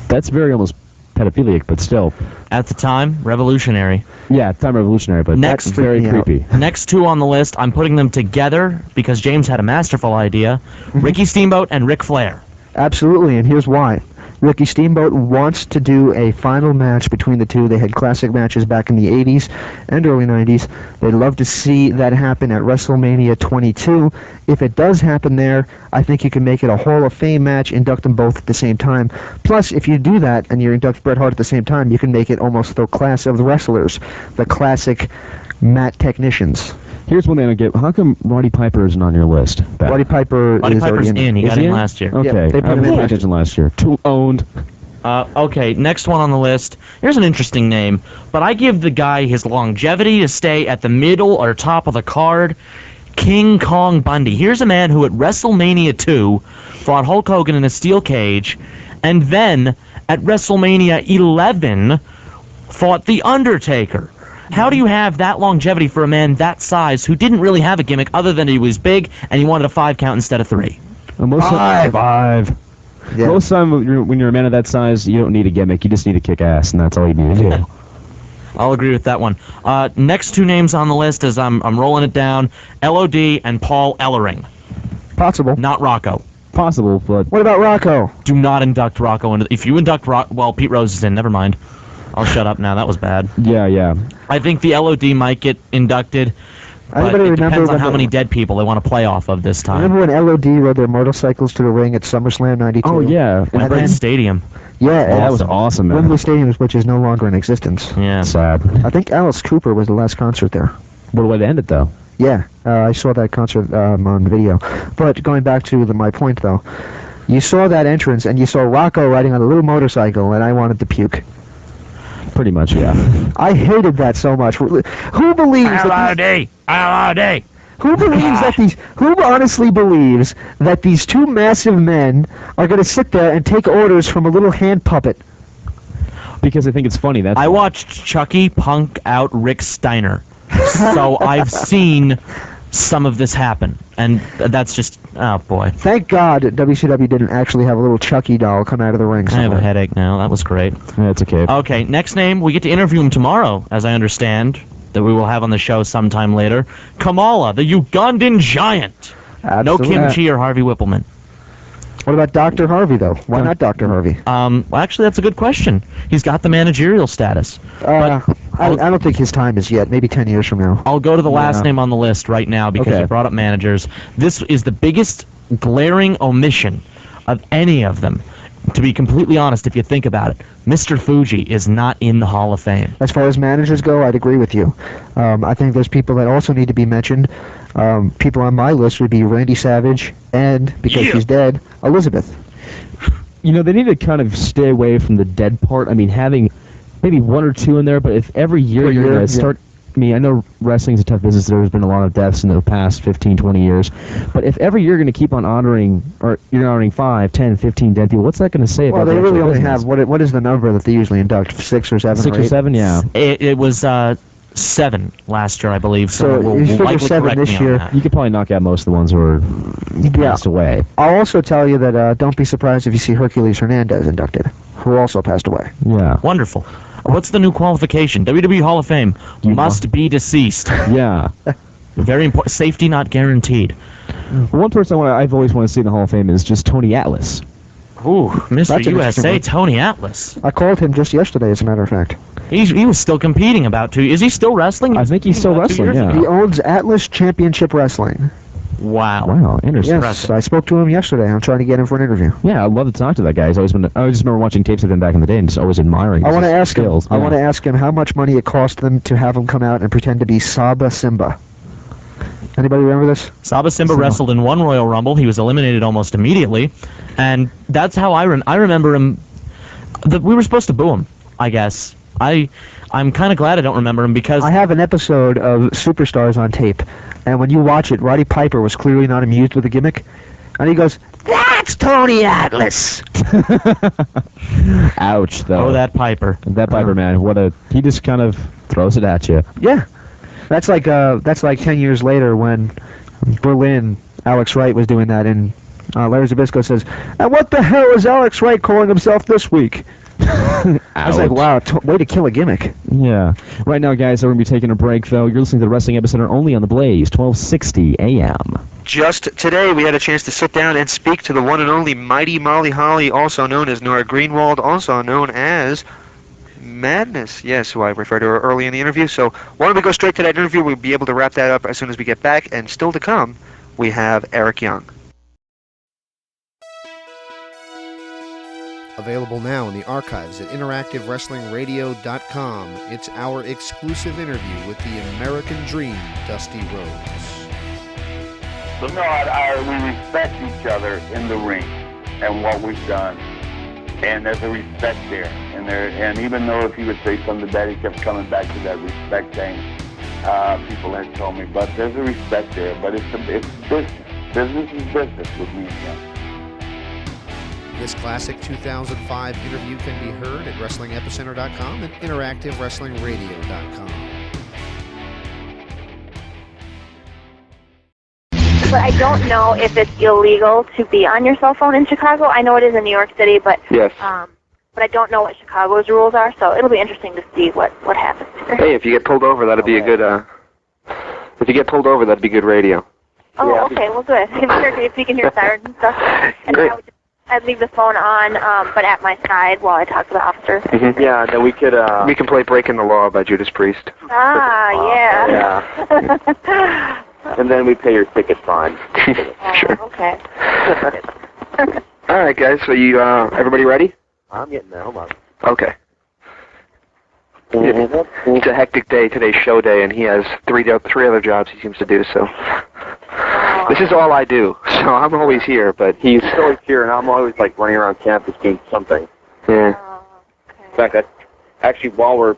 Speaker 3: That's very almost pedophilic, but still.
Speaker 4: At the time, revolutionary.
Speaker 3: Yeah, at the time revolutionary, but that's very creepy.
Speaker 4: Next 2 on the list, I'm putting them together because James had a masterful idea. Ricky Steamboat and Ric Flair.
Speaker 5: Absolutely, and here's why. Ricky Steamboat wants to do a final match between the two. They had classic matches back in the 80s and early 90s. They'd love to see that happen at WrestleMania 22. If it does happen there, I think you can make it a Hall of Fame match, induct them both at the same time. Plus, if you do that and you induct Bret Hart at the same time, you can make it almost the class of the wrestlers, the classic mat technicians.
Speaker 3: Here's one thing I don't get. How come Roddy Piper isn't on your list? Pat?
Speaker 5: Roddy Piper's
Speaker 4: Piper's in. He got in last year.
Speaker 3: Okay,
Speaker 5: Yeah, they put
Speaker 3: I
Speaker 5: him in
Speaker 3: didn't pay
Speaker 5: last
Speaker 3: attention last year. Two owned.
Speaker 4: Okay, next one on the list. Here's an interesting name, but I give the guy his longevity to stay at the middle or top of the card. King Kong Bundy. Here's a man who at WrestleMania 2 fought Hulk Hogan in a steel cage, and then at WrestleMania 11 fought The Undertaker. How do you have that longevity for a man that size who didn't really have a gimmick other than he was big and he wanted a 5 count instead of 3?
Speaker 3: Five.
Speaker 5: Yeah.
Speaker 3: Most of the time, when you're a man of that size, you don't need a gimmick. You just need to kick ass, and that's all you need to do.
Speaker 4: I'll agree with that one. Next 2 names on the list as I'm rolling it down, LOD and Paul Ellering.
Speaker 5: Possible.
Speaker 4: Not Rocco.
Speaker 3: Possible, but
Speaker 5: What about Rocco?
Speaker 4: Do not induct Rocco into. If you induct well, Pete Rose is in. Never mind. I'll shut up now. That was bad.
Speaker 3: yeah.
Speaker 4: I think the LOD might get inducted, but
Speaker 5: Anybody
Speaker 4: it
Speaker 5: remember
Speaker 4: depends on
Speaker 5: when
Speaker 4: how many dead people they want to play off of this time.
Speaker 5: Remember when LOD rode their motorcycles to the ring at SummerSlam 92?
Speaker 3: Oh yeah,
Speaker 4: Wembley
Speaker 5: then-
Speaker 4: Stadium.
Speaker 5: Yeah,
Speaker 3: that was awesome, man.
Speaker 5: Wembley Stadium, which is no longer in existence.
Speaker 4: Yeah.
Speaker 3: Sad.
Speaker 5: I think Alice Cooper was the last concert there.
Speaker 3: What a way to end it, though.
Speaker 5: Yeah, I saw that concert on video. But going back to my point, though, you saw that entrance, and you saw Rocco riding on a little motorcycle, and I wanted to puke.
Speaker 3: Pretty much, yeah.
Speaker 5: I hated that so much. Who believes that
Speaker 4: LOD.
Speaker 5: Who believes that these? Who honestly believes that these two massive men are going to sit there and take orders from a little hand puppet?
Speaker 3: Because I think it's funny. That's
Speaker 4: I watched Chucky punk out Rick Steiner, so I've seen some of this happen, and that's just, oh boy.
Speaker 5: Thank God WCW didn't actually have a little Chucky doll come out of the ring
Speaker 4: I have a
Speaker 5: somewhere.
Speaker 4: headache now. That was great.
Speaker 3: Yeah, it's okay.
Speaker 4: Okay, next name. We get to interview him tomorrow, as I understand, that we will have on the show sometime later. Kamala, the Ugandan giant. No
Speaker 5: Absolutely.
Speaker 4: kimchi or Harvey Whippleman.
Speaker 5: What about Dr. Harvey, though? Why not Dr. Harvey?
Speaker 4: Well, actually, that's a good question. He's got the managerial status.
Speaker 5: I don't think his time is yet. Maybe 10 years from now.
Speaker 4: I'll go to the last name on the list right now because
Speaker 3: Okay.
Speaker 4: you brought up managers. This is the biggest glaring omission of any of them. To be completely honest, if you think about it, Mr. Fuji is not in the Hall of Fame.
Speaker 5: As far as managers go, I'd agree with you. I think there's people that also need to be mentioned. People on my list would be Randy Savage and, because she's dead, Elizabeth.
Speaker 3: You know, they need to kind of stay away from the dead part. I mean, having maybe 1 or 2 in there, but if every year you're going to start... I mean, I know wrestling's a tough business. There's been a lot of deaths in the past 15, 20 years. But if every year you're going to keep on honoring, or you're honoring 5, 10, 15 dead people, what's that going to say
Speaker 5: Well,
Speaker 3: about
Speaker 5: they
Speaker 3: the
Speaker 5: really
Speaker 3: actual
Speaker 5: only
Speaker 3: business?
Speaker 5: have, what is the number that they usually induct? 6 or 7
Speaker 3: 6
Speaker 5: or 8?
Speaker 3: or 7, yeah.
Speaker 4: It was 7 last year, I believe.
Speaker 5: So
Speaker 4: we'll
Speaker 5: you figure
Speaker 4: likely
Speaker 5: 7
Speaker 4: correct
Speaker 5: this
Speaker 4: me on
Speaker 5: year.
Speaker 4: that.
Speaker 3: You could probably knock out most of the ones who are passed away.
Speaker 5: I'll also tell you that don't be surprised if you see Hercules Hernandez inducted, who also passed away.
Speaker 3: Yeah.
Speaker 4: Wonderful. What's the new qualification? WWE Hall of Fame must be deceased.
Speaker 3: Yeah.
Speaker 4: Very important. Safety not guaranteed.
Speaker 3: One person I've always wanted to see in the Hall of Fame is just Tony Atlas.
Speaker 4: Ooh, Mr.
Speaker 5: That's an interesting
Speaker 4: USA,
Speaker 5: one.
Speaker 4: Tony Atlas.
Speaker 5: I called him just yesterday, as a matter of fact.
Speaker 4: He was still competing about 2. Is he still wrestling?
Speaker 3: I think he's still
Speaker 4: About 2
Speaker 3: wrestling,
Speaker 4: years
Speaker 3: yeah.
Speaker 5: He owns Atlas Championship Wrestling.
Speaker 4: Wow.
Speaker 3: Wow, interesting.
Speaker 5: Yes, I spoke to him yesterday. I'm trying to get him for an interview.
Speaker 3: Yeah, I'd love to talk to that guy. He's always been. I just remember watching tapes of him back in the day and just always admiring.
Speaker 5: I want to
Speaker 3: his
Speaker 5: ask him.
Speaker 3: skills.
Speaker 5: I want to ask him how much money it cost them to have him come out and pretend to be Saba Simba. Anybody remember this?
Speaker 4: Saba Simba wrestled in 1 Royal Rumble. He was eliminated almost immediately, and that's how I remember him. We were supposed to boo him, I guess. I'm kind of glad I don't remember him because
Speaker 5: I have an episode of Superstars on tape, and when you watch it, Roddy Piper was clearly not amused with the gimmick, and he goes, "That's Tony Atlas."
Speaker 3: Ouch, though.
Speaker 4: oh, that Piper.
Speaker 3: That Piper man, he just kind of throws it at you.
Speaker 5: Yeah, that's like 10 years later when Berlin, Alex Wright was doing that, and Larry Zbyszko says, "And what the hell is Alex Wright calling himself this week?" I was like, wow, way to kill a gimmick.
Speaker 3: Yeah. Right now, guys, we're going to be taking a break, though. You're listening to the Wrestling Epicenter only on the Blaze, 1260 AM.
Speaker 5: just today we had a chance to sit down and speak to the one and only Mighty Molly Holly, also known as Nora Greenwald, also known as Madness. Yes, who I referred to her early in the interview. So why don't we go straight to that interview? We'll be able to wrap that up as soon as we get back. And still to come, we have Eric Young.
Speaker 2: Available now in the archives at interactivewrestlingradio.com. It's our exclusive interview with the American Dream, Dusty Rhodes.
Speaker 8: So no, we respect each other in the ring and what we've done, and there's a respect there. And even though if he would say something bad, he kept coming back to that respect thing. People had told me, but there's a respect there. But it's business. Business is business with me and him.
Speaker 2: This classic 2005 interview can be heard at WrestlingEpicenter.com and InteractiveWrestlingRadio.com.
Speaker 9: But I don't know if it's illegal to be on your cell phone in Chicago. I know it is in New York City, but
Speaker 1: Yes.
Speaker 9: But I don't know what Chicago's rules are, so it'll be interesting to see what happens.
Speaker 1: Hey, if you get pulled over, that'd be a good. If you get pulled over, that'd be good radio.
Speaker 9: Oh, yeah. Okay, well, good. If you can hear sirens and stuff. And
Speaker 1: Great.
Speaker 9: I'd leave the phone on, but at my side while I talk to the officer.
Speaker 1: Mm-hmm. Yeah, then we could. We can play "Breaking the Law" by Judas Priest.
Speaker 9: Ah, yeah.
Speaker 1: Yeah. And then we pay your ticket fine. Sure.
Speaker 9: Okay.
Speaker 1: All right, guys. So you, everybody ready?
Speaker 10: I'm getting there. Hold on.
Speaker 1: Okay. It's a hectic day. Today's show day, and he has three other jobs he seems to do. So this is all I do. So I'm always here, but he's always here, and I'm always like running around campus doing something. Yeah. In fact, actually, while we're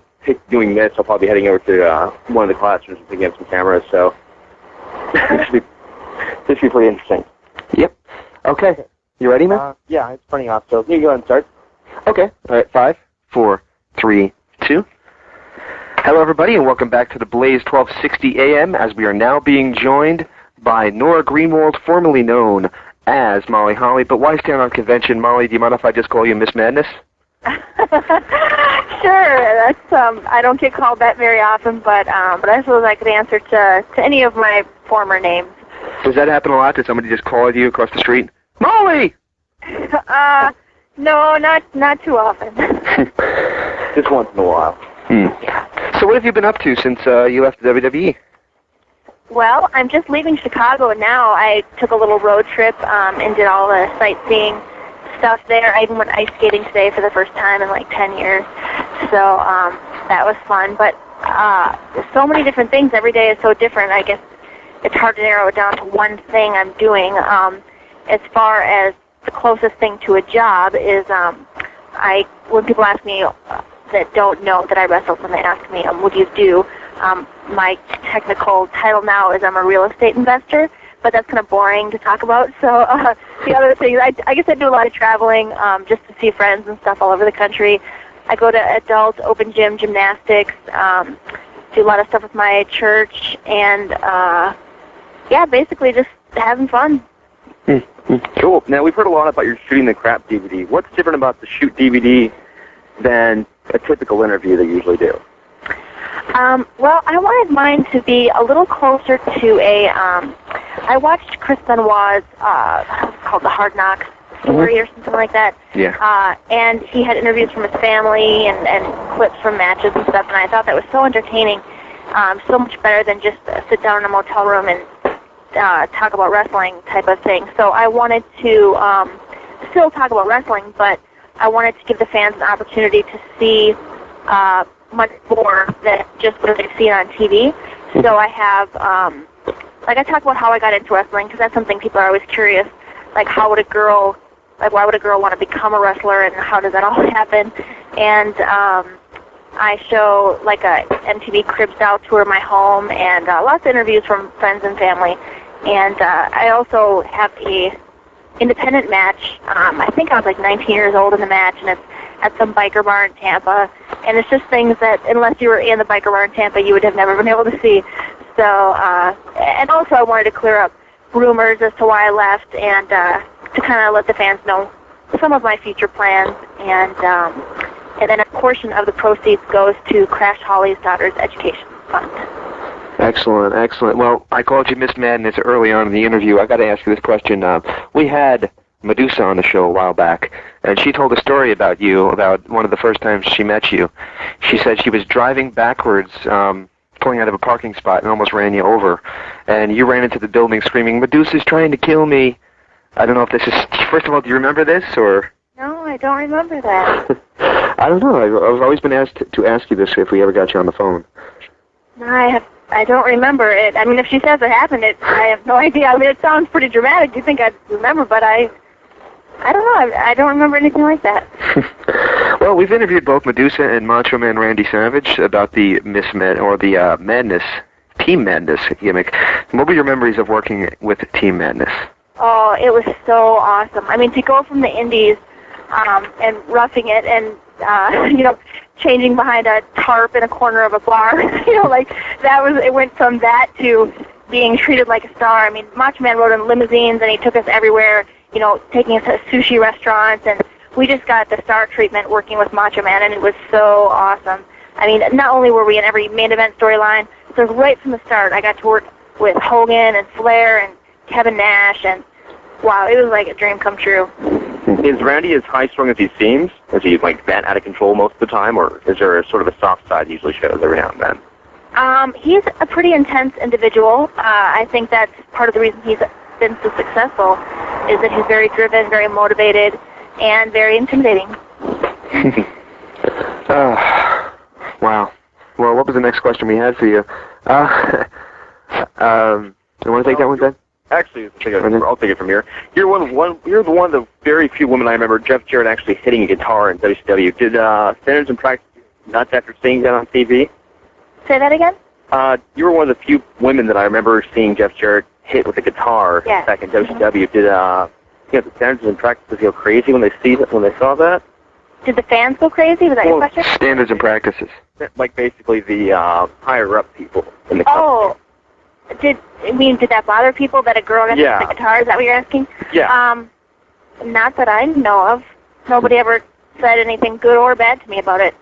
Speaker 1: doing this, I'll probably be heading over to one of the classrooms and picking up some cameras. So this should be pretty interesting. Yep. Okay. You ready, man? Yeah, it's printing off. So you can go ahead and start. Okay. All right. 5, 4, 3, 2. Hello, everybody, and welcome back to the Blaze 1260 AM, as we are now being joined by Nora Greenwald, formerly known as Molly Holly. But why stand on convention, Molly? Do you mind if I just call you Miss Madness?
Speaker 9: Sure. That's I don't get called that very often, but I suppose I could answer to any of my former names.
Speaker 1: Does that happen a lot? Did somebody just call you across the street? Molly!
Speaker 9: No, not too often.
Speaker 1: Just once in a while. So what have you been up to since you left the WWE?
Speaker 9: Well, I'm just leaving Chicago now. I took a little road trip and did all the sightseeing stuff there. I even went ice skating today for the first time in like 10 years. So that was fun. But so many different things. Every day is so different. I guess it's hard to narrow it down to one thing I'm doing. As far as the closest thing to a job is when people ask me that don't know that I wrestle, when they ask me, what do you do? My technical title now is I'm a real estate investor, but that's kind of boring to talk about. So the other thing, I guess I do a lot of traveling just to see friends and stuff all over the country. I go to adult open gym gymnastics, do a lot of stuff with my church, and basically just having fun.
Speaker 1: Cool. Now, we've heard a lot about your Shooting the Crap DVD. What's different about the Shoot DVD than a typical interview that you usually do?
Speaker 9: Well, I wanted mine to be a little closer to I watched Chris Benoit's, called The Hard Knocks story or something like that.
Speaker 1: Yeah.
Speaker 9: And he had interviews from his family and clips from matches and stuff, and I thought that was so entertaining, so much better than just sit down in a motel room and talk about wrestling type of thing. So I wanted to still talk about wrestling, but I wanted to give the fans an opportunity to see much more than just what they've seen on TV. So I have, I talk about how I got into wrestling, because that's something people are always curious, like why would a girl want to become a wrestler, and how does that all happen? And I show like a MTV Cribs Out tour of my home, and lots of interviews from friends and family. And I also have a independent match. I think I was like 19 years old in the match, and it's at some biker bar in Tampa. And it's just things that, unless you were in the biker bar in Tampa, you would have never been able to see. So, and also I wanted to clear up rumors as to why I left, and to kind of let the fans know some of my future plans. And then a portion of the proceeds goes to Crash Holly's daughter's education fund.
Speaker 1: Excellent, excellent. Well, I called you Miss Madness early on in the interview. I got to ask you this question. We had Medusa on the show a while back, and she told a story about you, about one of the first times she met you. She said she was driving backwards, pulling out of a parking spot, and almost ran you over. And you ran into the building screaming, "Medusa's trying to kill me." I don't know if this is... First of all, do you remember this, or...
Speaker 9: No, I don't remember that.
Speaker 1: I don't know. I've always been asked to ask you this if we ever got you on the phone.
Speaker 9: No, I don't remember it. I mean, if she says it happened, I have no idea. I mean, it sounds pretty dramatic. You think I'd remember, but I don't know. I don't remember anything like that.
Speaker 1: Well, we've interviewed both Medusa and Macho Man Randy Savage about the Madness, Team Madness gimmick. What were your memories of working with Team Madness?
Speaker 9: Oh, it was so awesome. I mean, to go from the indies and roughing it and, changing behind a tarp in a corner of a bar, it went from that to being treated like a star. I mean, Macho Man rode in limousines and he took us everywhere, taking us to sushi restaurants, and we just got the star treatment working with Macho Man, and it was so awesome. I mean, not only were we in every main event storyline, so right from the start, I got to work with Hogan and Flair and Kevin Nash, and wow, it was like a dream come true.
Speaker 10: Is Randy as high-strung as he seems? Is he that out of control most of the time, or is there a sort of a soft side he usually shows every now and then?
Speaker 9: He's a pretty intense individual. I think that's part of the reason he's been so successful, is that he's very driven, very motivated, and very intimidating.
Speaker 1: Wow. Well, what was the next question we had for you? You want to take that one, Ben?
Speaker 10: Actually, I'll take it from here. You're one of the very few women I remember Jeff Jarrett actually hitting a guitar in WCW. Did Standards and Practice nuts after seeing that on TV?
Speaker 9: Say that again?
Speaker 10: You were one of the few women that I remember seeing Jeff Jarrett hit with a guitar back in WCW. Did the Standards and Practices go crazy when they saw that?
Speaker 9: Did the fans go crazy? Was that your question?
Speaker 1: Standards and Practices.
Speaker 10: Like basically the higher up people in the company.
Speaker 9: Oh. Did that bother people that a girl got to hit the guitar? Is that what you're asking?
Speaker 10: Yeah.
Speaker 9: Not that I know of. Nobody ever said anything good or bad to me about it.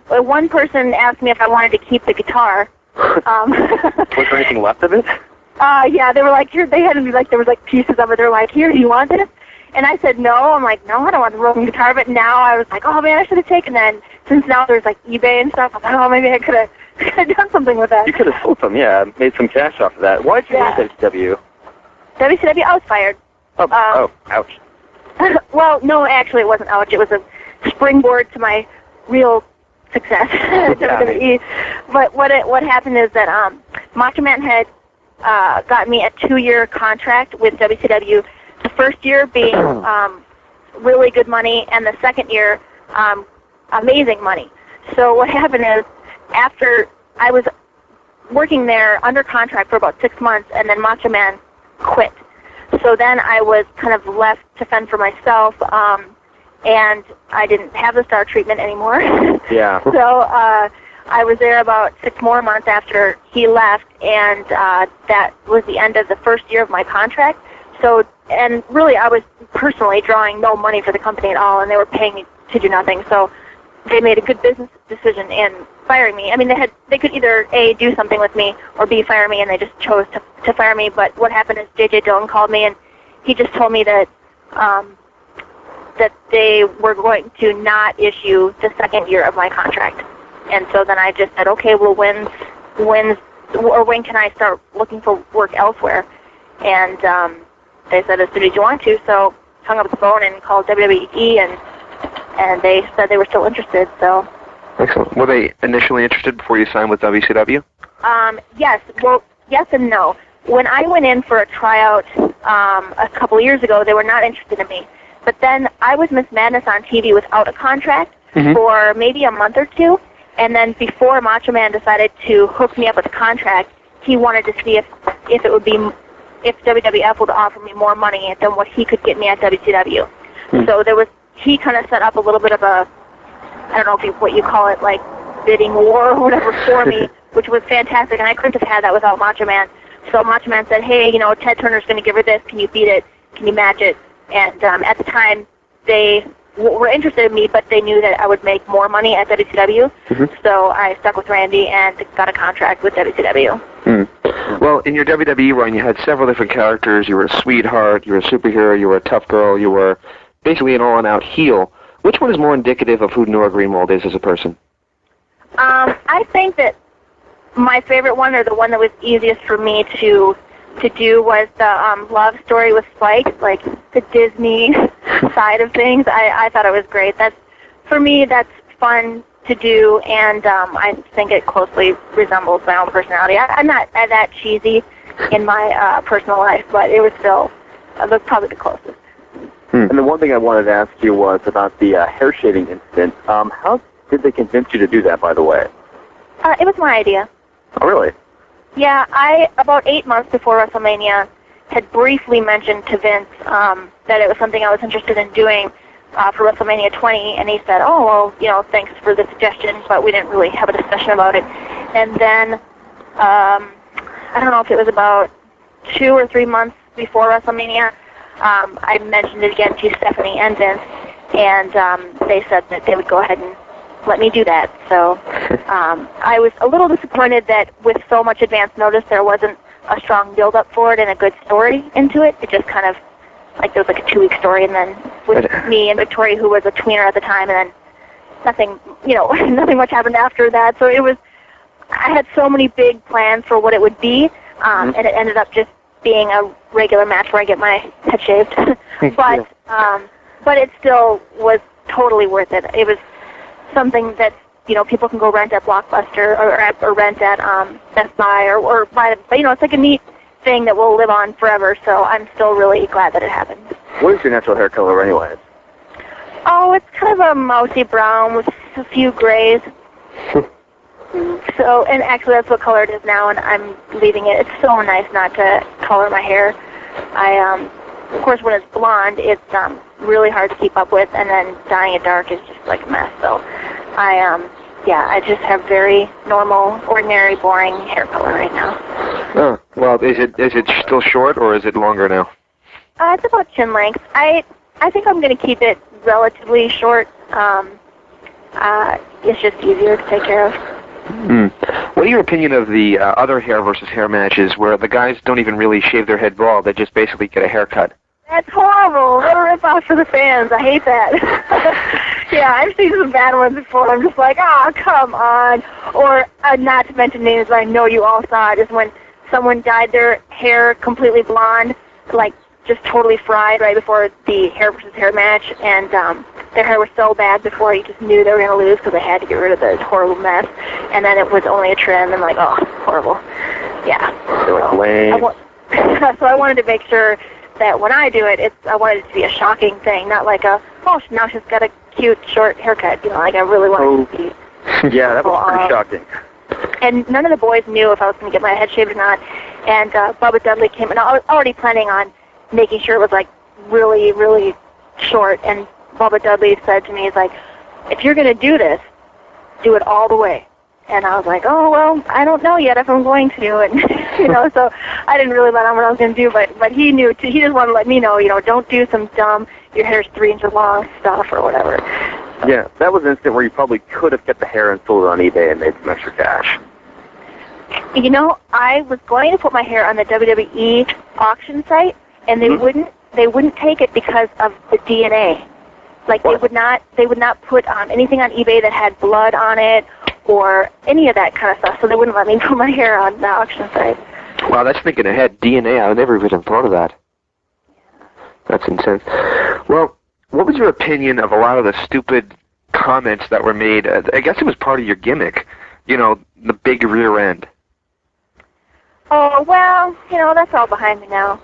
Speaker 9: One person asked me if I wanted to keep the guitar.
Speaker 10: Was there anything left of it?
Speaker 9: Yeah, they were like, they had to be like, there was like pieces of it. They were like, here, do you want this? And I said no. I'm like, no, I don't want the broken guitar. But now I was like, oh man, I should have taken that. And since now there's like eBay and stuff, I'm like, oh, maybe I could have done something with that.
Speaker 10: You could have sold them, made some cash off of that. Why did you leave WCW?
Speaker 9: WCW, I was fired.
Speaker 10: Ouch.
Speaker 9: Well, no, actually it wasn't ouch. It was a springboard to my real success at WWE. But what happened is that Macho Man had got me a 2-year contract with WCW. The first year being really good money, and the second year amazing money. So what happened is, after I was working there under contract for about 6 months, and then Macho Man quit. So then I was kind of left to fend for myself, and I didn't have the star treatment anymore.
Speaker 10: Yeah.
Speaker 9: So I was there about 6 more months after he left, and that was the end of the first year of my contract. So, and really I was personally drawing no money for the company at all, and they were paying me to do nothing. So they made a good business decision in firing me. I mean, they could either A, do something with me, or B, fire me, and they just chose to fire me. But what happened is J.J. Dillon called me, and he just told me that that they were going to not issue the second year of my contract. And so then I just said, okay, well, when can I start looking for work elsewhere? And they said, as soon as you want to. So hung up the phone and called WWE, and they said they were still interested. So.
Speaker 1: Excellent. Were they initially interested before you signed with WCW?
Speaker 9: Yes. Well, yes and no. When I went in for a tryout a couple years ago, they were not interested in me. But then I was Miss Madness on TV without a contract for maybe a month or two. And then before Macho Man decided to hook me up with a contract, he wanted to see if it would be, if WWF would offer me more money than what he could get me at WCW. So he kind of set up a little bit of a, I don't know what you call it, like bidding war or whatever for me, which was fantastic. And I couldn't have had that without Macho Man. So Macho Man said, hey, Ted Turner's going to give her this. Can you beat it? Can you match it? And at the time, they were interested in me, but they knew that I would make more money at WCW. So I stuck with Randy and got a contract with WCW.
Speaker 1: Well, in your WWE run, you had several different characters. You were a sweetheart, you were a superhero, you were a tough girl, you were basically an all-out heel. Which one is more indicative of who Nora Greenwald is as a person?
Speaker 9: I think that my favorite one, or the one that was easiest for me to do, was the love story with Spike, like the Disney side of things. I thought it was great. For me, that's fun to do, and I think it closely resembles my own personality. I'm not that cheesy in my personal life, but it was still probably the closest.
Speaker 10: And the one thing I wanted to ask you was about the hair shaving incident. How did they convince you to do that, by the way?
Speaker 9: It was my idea.
Speaker 10: Oh, really?
Speaker 9: Yeah, I, about 8 months before WrestleMania, had briefly mentioned to Vince that it was something I was interested in doing for WrestleMania 20, and he said, oh, well, thanks for the suggestion, but we didn't really have a discussion about it. And then, I don't know if it was about 2 or 3 months before WrestleMania, I mentioned it again to Stephanie and Vince, and they said that they would go ahead and let me do that. So I was a little disappointed that with so much advance notice there wasn't a strong build-up for it and a good story into it. It just kind of, there was a 2-week story, and then with me and Victoria, who was a tweener at the time, and then nothing, nothing much happened after that. So I had so many big plans for what it would be, and it ended up just being a regular match where I get my head shaved. But it still was totally worth it. It was something that people can go rent at Blockbuster or rent at Best Buy or buy it. But it's like a neat thing that will live on forever. So I'm still really glad that it happened.
Speaker 10: What is your natural hair color, anyways?
Speaker 9: Oh, it's kind of a mousy brown with a few grays. So, and actually that's what color it is now, and I'm leaving it. It's so nice not to color my hair. Of course, when it's blonde, it's really hard to keep up with, and then dyeing it dark is just like a mess. So, I just have very normal, ordinary, boring hair color right now.
Speaker 1: Oh, well, is it still short, or is it longer now?
Speaker 9: It's about chin length. I think I'm going to keep it relatively short. It's just easier to take care of.
Speaker 1: What are your opinion of the other hair versus hair matches where the guys don't even really shave their head bald, they just basically get a haircut?
Speaker 9: That's horrible. What a rip-off for the fans. I hate that. Yeah, I've seen some bad ones before. I'm just like, oh, come on. Or, not to mention names that I know you all saw, is when someone dyed their hair completely blonde, just totally fried right before the hair versus hair match, and their hair was so bad before you just knew they were going to lose because they had to get rid of the horrible mess, and then it was only a trim, and horrible. Yeah. So I wanted to make sure that when I do it, I wanted it to be a shocking thing, not like now she's got a cute short haircut, I really wanted it to be.
Speaker 10: Yeah, that was pretty shocking.
Speaker 9: And none of the boys knew if I was going to get my head shaved or not, and Bubba Dudley came, and I was already planning on making sure it was really, really short, and Bubba Dudley said to me, he's like, if you're going to do this, do it all the way. And I was like, oh, well, I don't know yet if I'm going to, and, so I didn't really let on what I was going to do, but he knew, he just wanted to let me know, don't do some dumb, your hair's 3 inches long stuff or whatever. So.
Speaker 10: Yeah, that was an instant where you probably could have kept the hair and sold it on eBay and made some extra cash.
Speaker 9: I was going to put my hair on the WWE auction site, and they wouldn't take it because of the DNA. They would not put anything on eBay that had blood on it or any of that kind of stuff, so they wouldn't let me put my hair on the auction site.
Speaker 1: Wow, that's thinking ahead. DNA, I never even thought of that. That's intense. Well, what was your opinion of a lot of the stupid comments that were made? I guess it was part of your gimmick, the big rear end.
Speaker 9: Oh, well, that's all behind me now.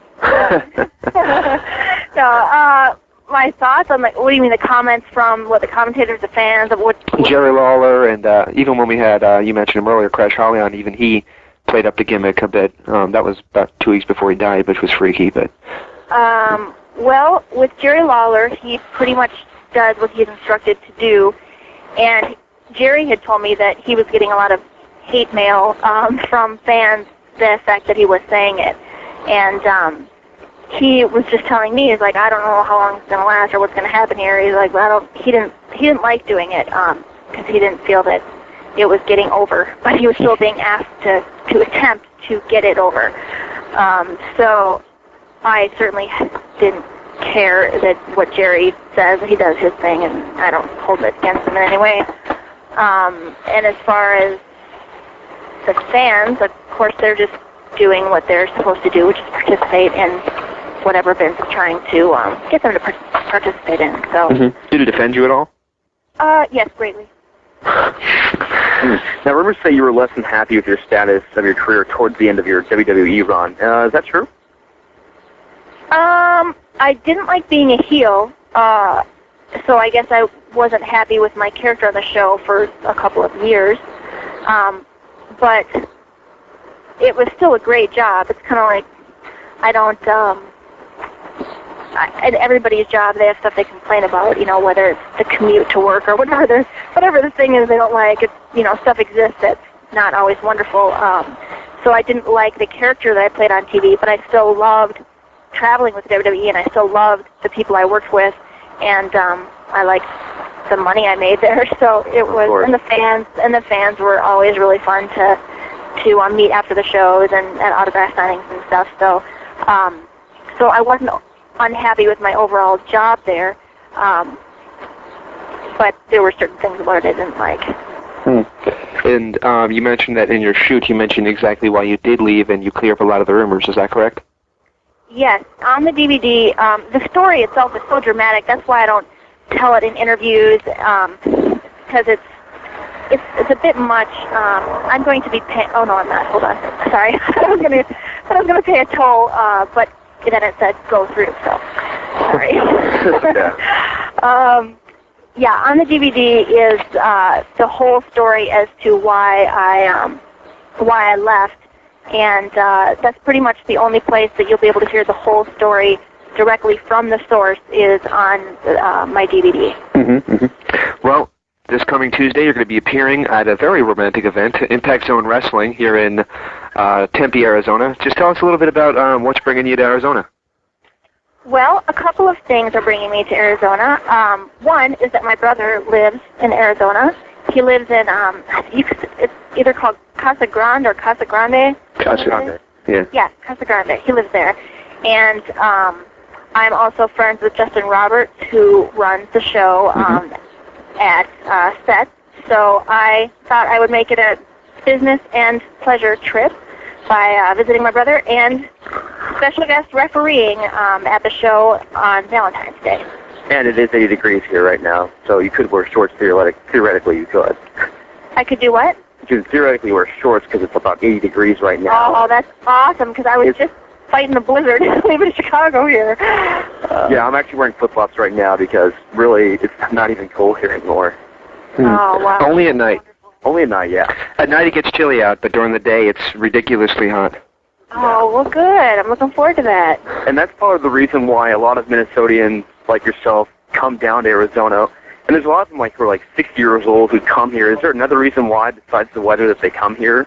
Speaker 9: My thoughts on, what do you mean, the comments from, the commentators, the fans, of what...
Speaker 1: Jerry Lawler, and even when we had, you mentioned him earlier, Crash Holly on, even he played up the gimmick a bit. That was about 2 weeks before he died, which was freaky, but...
Speaker 9: Well, with Jerry Lawler, he pretty much does what he's instructed to do, and Jerry had told me that he was getting a lot of hate mail from fans, the fact that he was saying it, and he was just telling me, he's like, I don't know how long it's going to last or what's going to happen here. He's like, well, he didn't like doing it because he didn't feel that it was getting over, but he was still being asked to attempt to get it over. So I certainly didn't care that what Jerry says. He does his thing, and I don't hold it against him in any way. And as far as the fans, of course, they're just doing what they're supposed to do, which is participate in whatever Vince is trying to get them to participate in. So.
Speaker 1: Did it offend you at all?
Speaker 9: Yes, greatly.
Speaker 10: Now, rumors say you were less than happy with your status of your career towards the end of your WWE run. Is that true?
Speaker 9: I didn't like being a heel, so I guess I wasn't happy with my character on the show for a couple of years. But it was still a great job. It's kind of like I don't. At everybody's job, they have stuff they complain about. You know, whether it's the commute to work or whatever the thing is they don't like. It's, you know, stuff exists that's not always wonderful. So I didn't like the character that I played on TV, but I still loved traveling with WWE, and I still loved the people I worked with, and I liked the money I made there. So it was, and the fans were always really fun to meet after the shows and autograph signings and stuff. So so I wasn't unhappy with my overall job there, but there were certain things about it I didn't like.
Speaker 1: And you mentioned that in your shoot, you mentioned exactly why you did leave, and you clear up a lot of the rumors. Is that correct?
Speaker 9: Yes. On the DVD, the story itself is so dramatic. That's why I don't tell it in interviews, because it's a bit much. I'm going to be paying. Oh no, I'm not. Hold on. Sorry. I was going to pay a toll, but then it said go through. So sorry. Yeah, on the DVD is the whole story as to why I left, and that's pretty much the only place that you'll be able to hear the whole story directly from the source is on my DVD.
Speaker 1: Well, this coming Tuesday, you're going to be appearing at a very romantic event, Impact Zone Wrestling, here in Tempe, Arizona. Just tell us a little bit about what's bringing you to Arizona.
Speaker 9: Well, a couple of things are bringing me to Arizona. One is that my brother lives in Arizona. He lives in, it's either called Casa Grande or Casa Grande.
Speaker 1: Casa Grande, yeah.
Speaker 9: Yeah, Casa Grande. He lives there. And I'm also friends with Justin Roberts, who runs the show at Set. So I thought I would make it a business and pleasure trip by visiting my brother and special guest refereeing at the show on Valentine's Day.
Speaker 10: And it is 80 degrees here right now, so you could wear shorts theoretically you could.
Speaker 9: I could do what?
Speaker 10: You could theoretically wear shorts because it's about 80 degrees right now.
Speaker 9: Oh, that's awesome, because I was just fighting the blizzard leaving Chicago here.
Speaker 10: Yeah, I'm actually wearing flip-flops right now because really it's not even cold here anymore.
Speaker 9: Oh, wow.
Speaker 1: Only at night.
Speaker 10: Only at night, yeah.
Speaker 1: At night it gets chilly out, but during the day it's ridiculously hot.
Speaker 9: Oh, well, good. I'm looking forward to that.
Speaker 10: And that's part of the reason why a lot of Minnesotians like yourself come down to Arizona. And there's a lot of them who are like 60 years old who come here. Is there another reason why, besides the weather, that they come here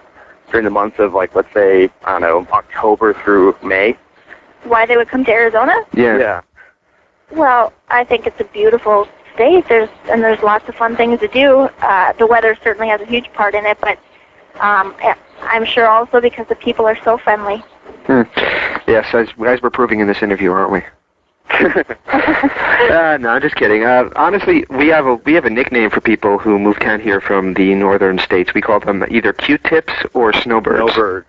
Speaker 10: during the months of, like, let's say, I don't know, October through May?
Speaker 9: Why they would come to Arizona?
Speaker 10: Yeah.
Speaker 9: Well, I think it's a beautiful state. There's lots of fun things to do. The weather certainly has a huge part in it, but I'm sure also because the people are so friendly.
Speaker 1: Yes, as we're proving in this interview, aren't we? No, I'm just kidding. Honestly, we have a nickname for people who move down here from the northern states. We call them either Q-tips or snowbirds.
Speaker 10: Snowbirds.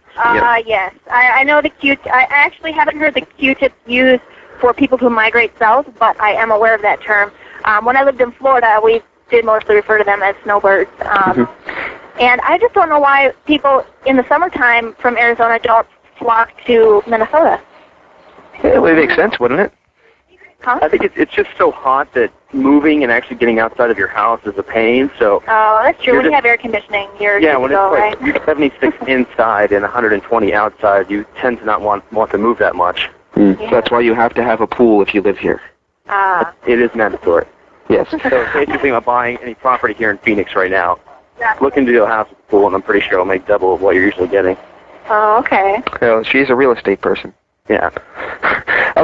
Speaker 9: Yes. I know the I actually haven't heard the Q-tips used for people who migrate south, but I am aware of that term. When I lived in Florida, we did mostly refer to them as snowbirds. And I just don't know why people in the summertime from Arizona don't flock to Minnesota.
Speaker 1: It would make sense, wouldn't it?
Speaker 9: Huh?
Speaker 10: I think it's just so hot that moving and actually getting outside of your house is a pain. So.
Speaker 9: Oh, that's true. When you have air conditioning, you're
Speaker 10: yeah,
Speaker 9: good
Speaker 10: when
Speaker 9: to go,
Speaker 10: it's like
Speaker 9: right?
Speaker 10: 76 inside and 120 outside, you tend to not want to move that much.
Speaker 1: Yeah. So that's why you have to have a pool if you live here.
Speaker 10: It is mandatory.
Speaker 1: Yes.
Speaker 10: So in case you're thinking about buying any property here in Phoenix right now, look into a house with a pool, and I'm pretty sure it'll make double of what you're usually getting.
Speaker 9: Oh, okay.
Speaker 1: Well, she's a real estate person.
Speaker 10: Yeah.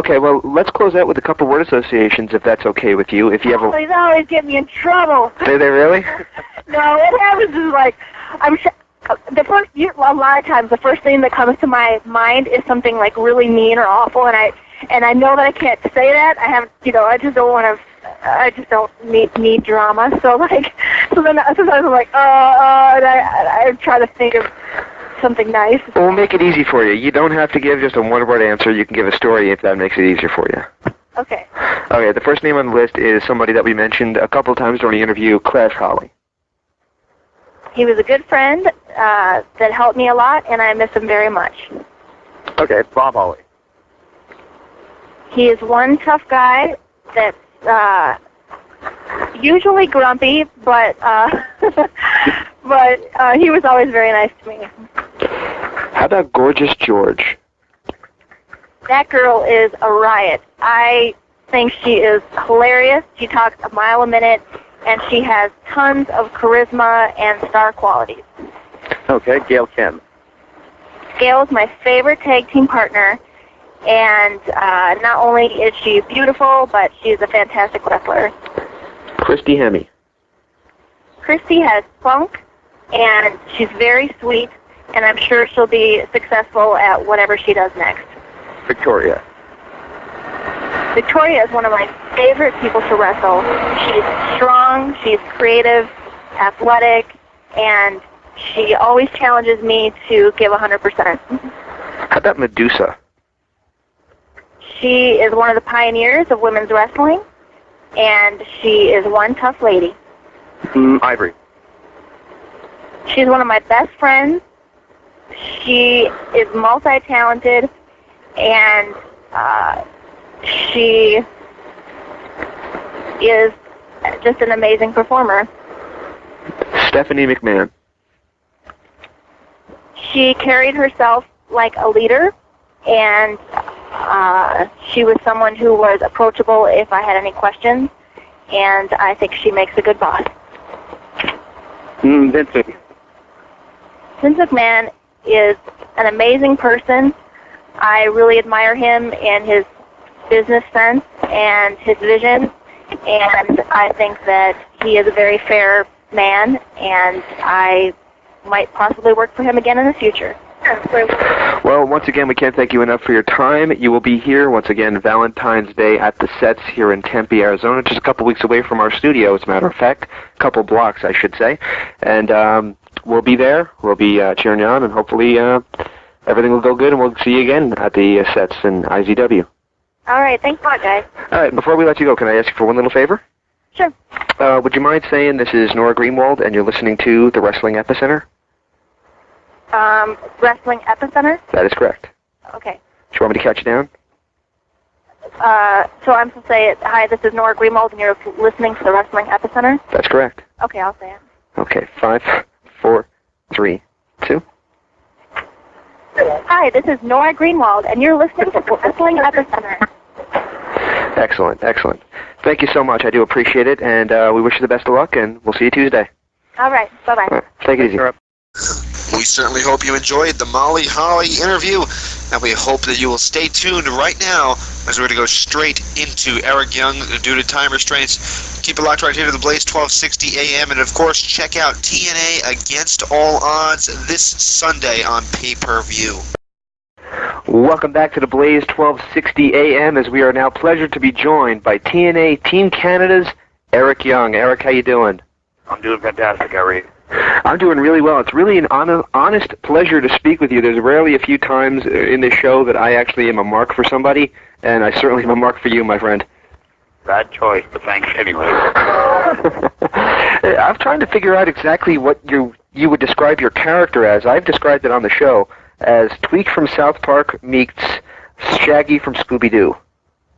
Speaker 1: Okay, well, let's close out with a couple word associations, if that's okay with you. If you have
Speaker 9: They always get me in trouble.
Speaker 1: Do they really?
Speaker 9: No, what happens is like the first a lot of times the first thing that comes to my mind is something like really mean or awful, and I know that I can't say that. I just don't want to. I just don't need drama. So then sometimes I'm like, and I try to think of something nice.
Speaker 1: Well, we'll make it easy for you. You don't have to give just a one-word answer. You can give a story if that makes it easier for you.
Speaker 9: Okay.
Speaker 1: Okay, the first name on the list is somebody that we mentioned a couple of times during the interview, Crash Holly.
Speaker 9: He was a good friend that helped me a lot, and I miss him very much.
Speaker 10: Okay, Bob Holly.
Speaker 9: He is one tough guy that's usually grumpy, but he was always very nice to me.
Speaker 1: How about Gorgeous George?
Speaker 9: That girl is a riot. I think she is hilarious. She talks a mile a minute, and she has tons of charisma and star qualities.
Speaker 10: Okay, Gail Kim.
Speaker 9: Gail is my favorite tag team partner, and not only is she beautiful, but she's a fantastic wrestler.
Speaker 1: Christy Hemme.
Speaker 9: Christy has funk, and she's very sweet, and I'm sure she'll be successful at whatever she does next.
Speaker 10: Victoria.
Speaker 9: Victoria is one of my favorite people to wrestle. She's strong, she's creative, athletic, and she always challenges me to give 100%.
Speaker 1: How about Medusa?
Speaker 9: She is one of the pioneers of women's wrestling, and she is one tough lady.
Speaker 10: Ivory.
Speaker 9: She's one of my best friends. She is multi-talented, and she is just an amazing performer.
Speaker 1: Stephanie McMahon.
Speaker 9: She carried herself like a leader, and she was someone who was approachable if I had any questions, and I think she makes a good boss.
Speaker 10: Vince McMahon.
Speaker 9: Vince McMahon is an amazing person. I really admire him and his business sense and his vision, and I think that he is a very fair man, and I might possibly work for him again in the future.
Speaker 1: Well, once again, we can't thank you enough for your time. You will be here, once again, Valentine's Day at the Sets here in Tempe, Arizona, just a couple weeks away from our studio, as a matter of fact. A couple blocks, I should say. And we'll be there. We'll be cheering you on, and hopefully everything will go good, and we'll see you again at the Sets in IZW.
Speaker 9: All right, thanks a lot, guys.
Speaker 1: All right, before we let you go, can I ask you for one little favor?
Speaker 9: Sure.
Speaker 1: Would you mind saying this is Nora Greenwald, and you're listening to the Wrestling Epicenter?
Speaker 9: Wrestling Epicenter?
Speaker 1: That is correct.
Speaker 9: Okay.
Speaker 1: Do you want me to catch you down?
Speaker 9: So I'm supposed to say, hi, this is Nora Greenwald, and you're listening to the Wrestling Epicenter?
Speaker 1: That's correct.
Speaker 9: Okay, I'll say it.
Speaker 1: Okay, 5, 4, 3, 2.
Speaker 9: Hi, this is Nora Greenwald, and you're listening to the Wrestling Epicenter.
Speaker 1: Excellent, excellent. Thank you so much. I do appreciate it, and we wish you the best of luck, and we'll see you Tuesday.
Speaker 9: All right, bye-bye.
Speaker 1: All right, take it easy.
Speaker 2: We certainly hope you enjoyed the Molly Holly interview, and we hope that you will stay tuned right now as we're going to go straight into Eric Young due to time restraints. Keep it locked right here to the Blaze 1260 AM, and of course check out TNA Against All Odds this Sunday on pay-per-view.
Speaker 1: Welcome back to the Blaze 1260 AM, as we are now pleasured to be joined by TNA Team Canada's Eric Young. Eric, how you doing?
Speaker 8: I'm doing fantastic. How are you?
Speaker 1: I'm doing really well. It's really an honest pleasure to speak with you. There's rarely a few times in this show that I actually am a mark for somebody, and I certainly am a mark for you, my friend.
Speaker 8: Bad choice, but thanks anyway.
Speaker 1: I'm trying to figure out exactly what you would describe your character as. I've described it on the show as Tweak from South Park meets Shaggy from Scooby-Doo.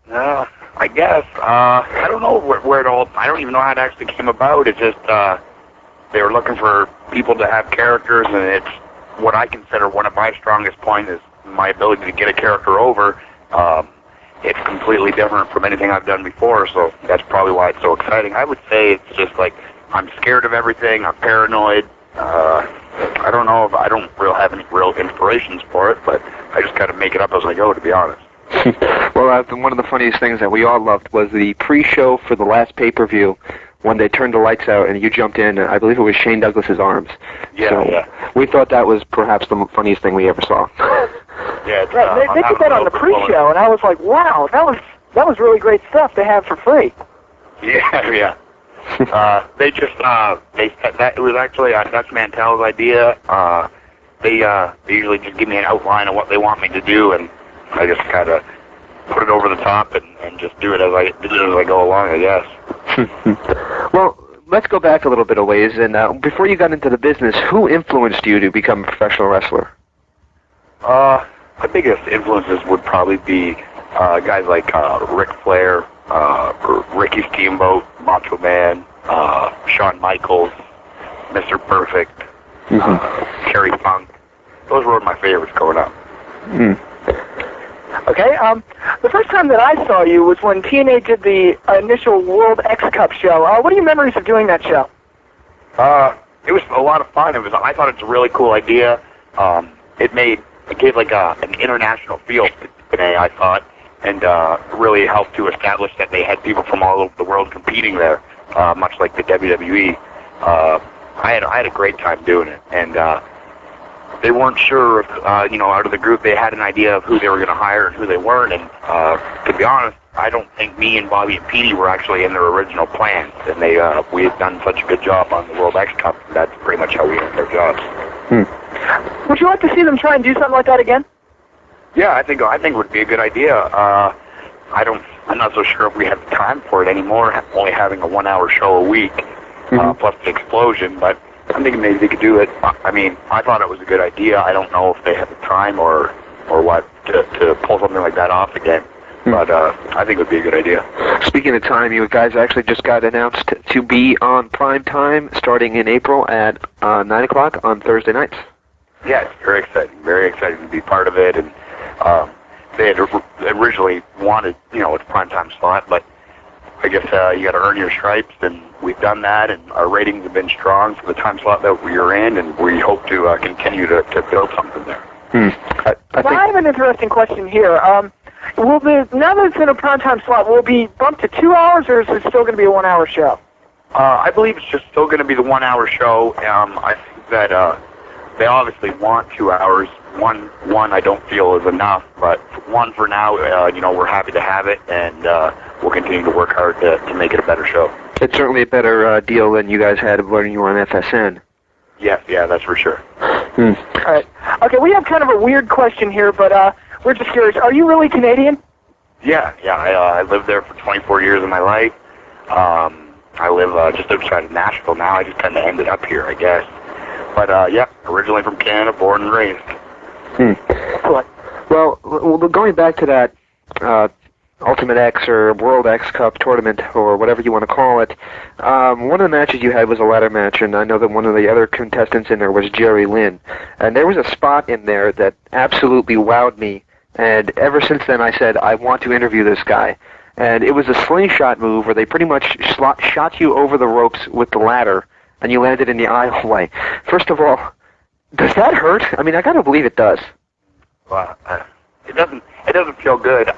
Speaker 8: I guess. I don't know where it all... I don't even know how it actually came about. It's just... they were looking for people to have characters, and it's what I consider one of my strongest points is my ability to get a character over. It's completely different from anything I've done before, so that's probably why it's so exciting. I would say it's just like I'm scared of everything. I'm paranoid. I don't know if I don't really have any real inspirations for it, but I just got to make it up as I go, to be honest.
Speaker 1: Well, one of the funniest things that we all loved was the pre-show for the last pay-per-view when they turned the lights out and you jumped in. I believe it was Shane Douglas's arms.
Speaker 11: Yeah,
Speaker 1: so
Speaker 11: yeah.
Speaker 1: We thought that was perhaps the funniest thing we ever saw.
Speaker 11: Yeah,
Speaker 12: Right, they did that on the pre-show, and I was like, wow, that was really great stuff to have for free.
Speaker 11: Yeah, yeah. They just they said that it was actually Dutch Mantel's idea. They usually just give me an outline of what they want me to do, and I just kind of put it over the top and just do it as I go along, I guess.
Speaker 1: Well, let's go back a little bit of ways. And before you got into the business, who influenced you to become a professional wrestler?
Speaker 11: My biggest influences would probably be guys like Ric Flair, Ricky Steamboat, Macho Man, Shawn Michaels, Mr. Perfect, Terry Funk. Those were my favorites growing up.
Speaker 12: Okay, the first time that I saw you was when TNA did the initial World X Cup show. What are your memories of doing that show?
Speaker 11: It was a lot of fun. I thought it's a really cool idea. It gave like an international feel to TNA, I thought, and really helped to establish that they had people from all over the world competing there, much like the WWE. I had a great time doing it, and they weren't sure if, out of the group, they had an idea of who they were going to hire and who they weren't, and to be honest, I don't think me and Bobby and Petey were actually in their original plans, and we had done such a good job on the World X Cup, that's pretty much how we earned our jobs.
Speaker 12: Would you like to see them try and do something like that again?
Speaker 11: Yeah, I think it would be a good idea. I'm not so sure if we have the time for it anymore, only having a 1-hour show a week, plus the explosion, but I'm thinking maybe they could do it. I mean, I thought it was a good idea. I don't know if they have the time or what to pull something like that off again, but I think it would be a good idea.
Speaker 1: Speaking of time, you guys actually just got announced to be on prime time starting in April at 9 o'clock on Thursday nights.
Speaker 11: Yeah, it's very exciting to be part of it, and they had originally wanted, a primetime slot, but I guess you got to earn your stripes, and we've done that, and our ratings have been strong for the time slot that we are in, and we hope to continue to build something there.
Speaker 12: I have an interesting question here. Now that it's in a primetime slot, will it be bumped to 2 hours, or is it still going to be a 1-hour show?
Speaker 11: I believe it's just still going to be the 1-hour show. I think that they obviously want 2 hours. One I don't feel is enough, but one for now, we're happy to have it, and we'll continue to work hard to make it a better show.
Speaker 1: It's certainly a better deal than you guys had when you were on FSN.
Speaker 11: Yes, yeah, that's for sure.
Speaker 12: All right. Okay, we have kind of a weird question here, but we're just curious. Are you really Canadian?
Speaker 11: Yeah. I lived there for 24 years of my life. I live just outside of Nashville now. I just kind of ended up here, I guess. But, originally from Canada, born and raised.
Speaker 1: Well, going back to that Ultimate X or World X Cup tournament or whatever you want to call it, one of the matches you had was a ladder match, and I know that one of the other contestants in there was Jerry Lynn. And there was a spot in there that absolutely wowed me, and ever since then I said, I want to interview this guy. And it was a slingshot move where they pretty much shot you over the ropes with the ladder, and you landed in the aisleway. First of all, does that hurt? I mean, I gotta believe it does.
Speaker 11: Well, it doesn't feel good.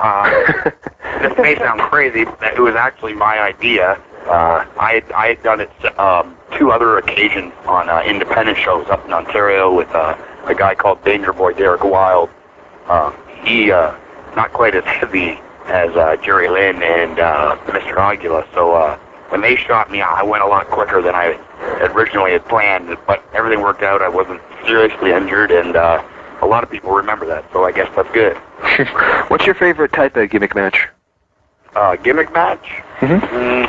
Speaker 11: This may sound crazy, but it was actually my idea. I had done it 2 other occasions on independent shows up in Ontario with a guy called Danger Boy Derek Wilde. He not quite as heavy as Jerry Lynn and Mr. Aguila, so when they shot me, I went a lot quicker than I originally had planned, but everything worked out. I wasn't seriously injured, and a lot of people remember that, so I guess that's good.
Speaker 1: What's your favorite type of gimmick match?
Speaker 11: Gimmick match?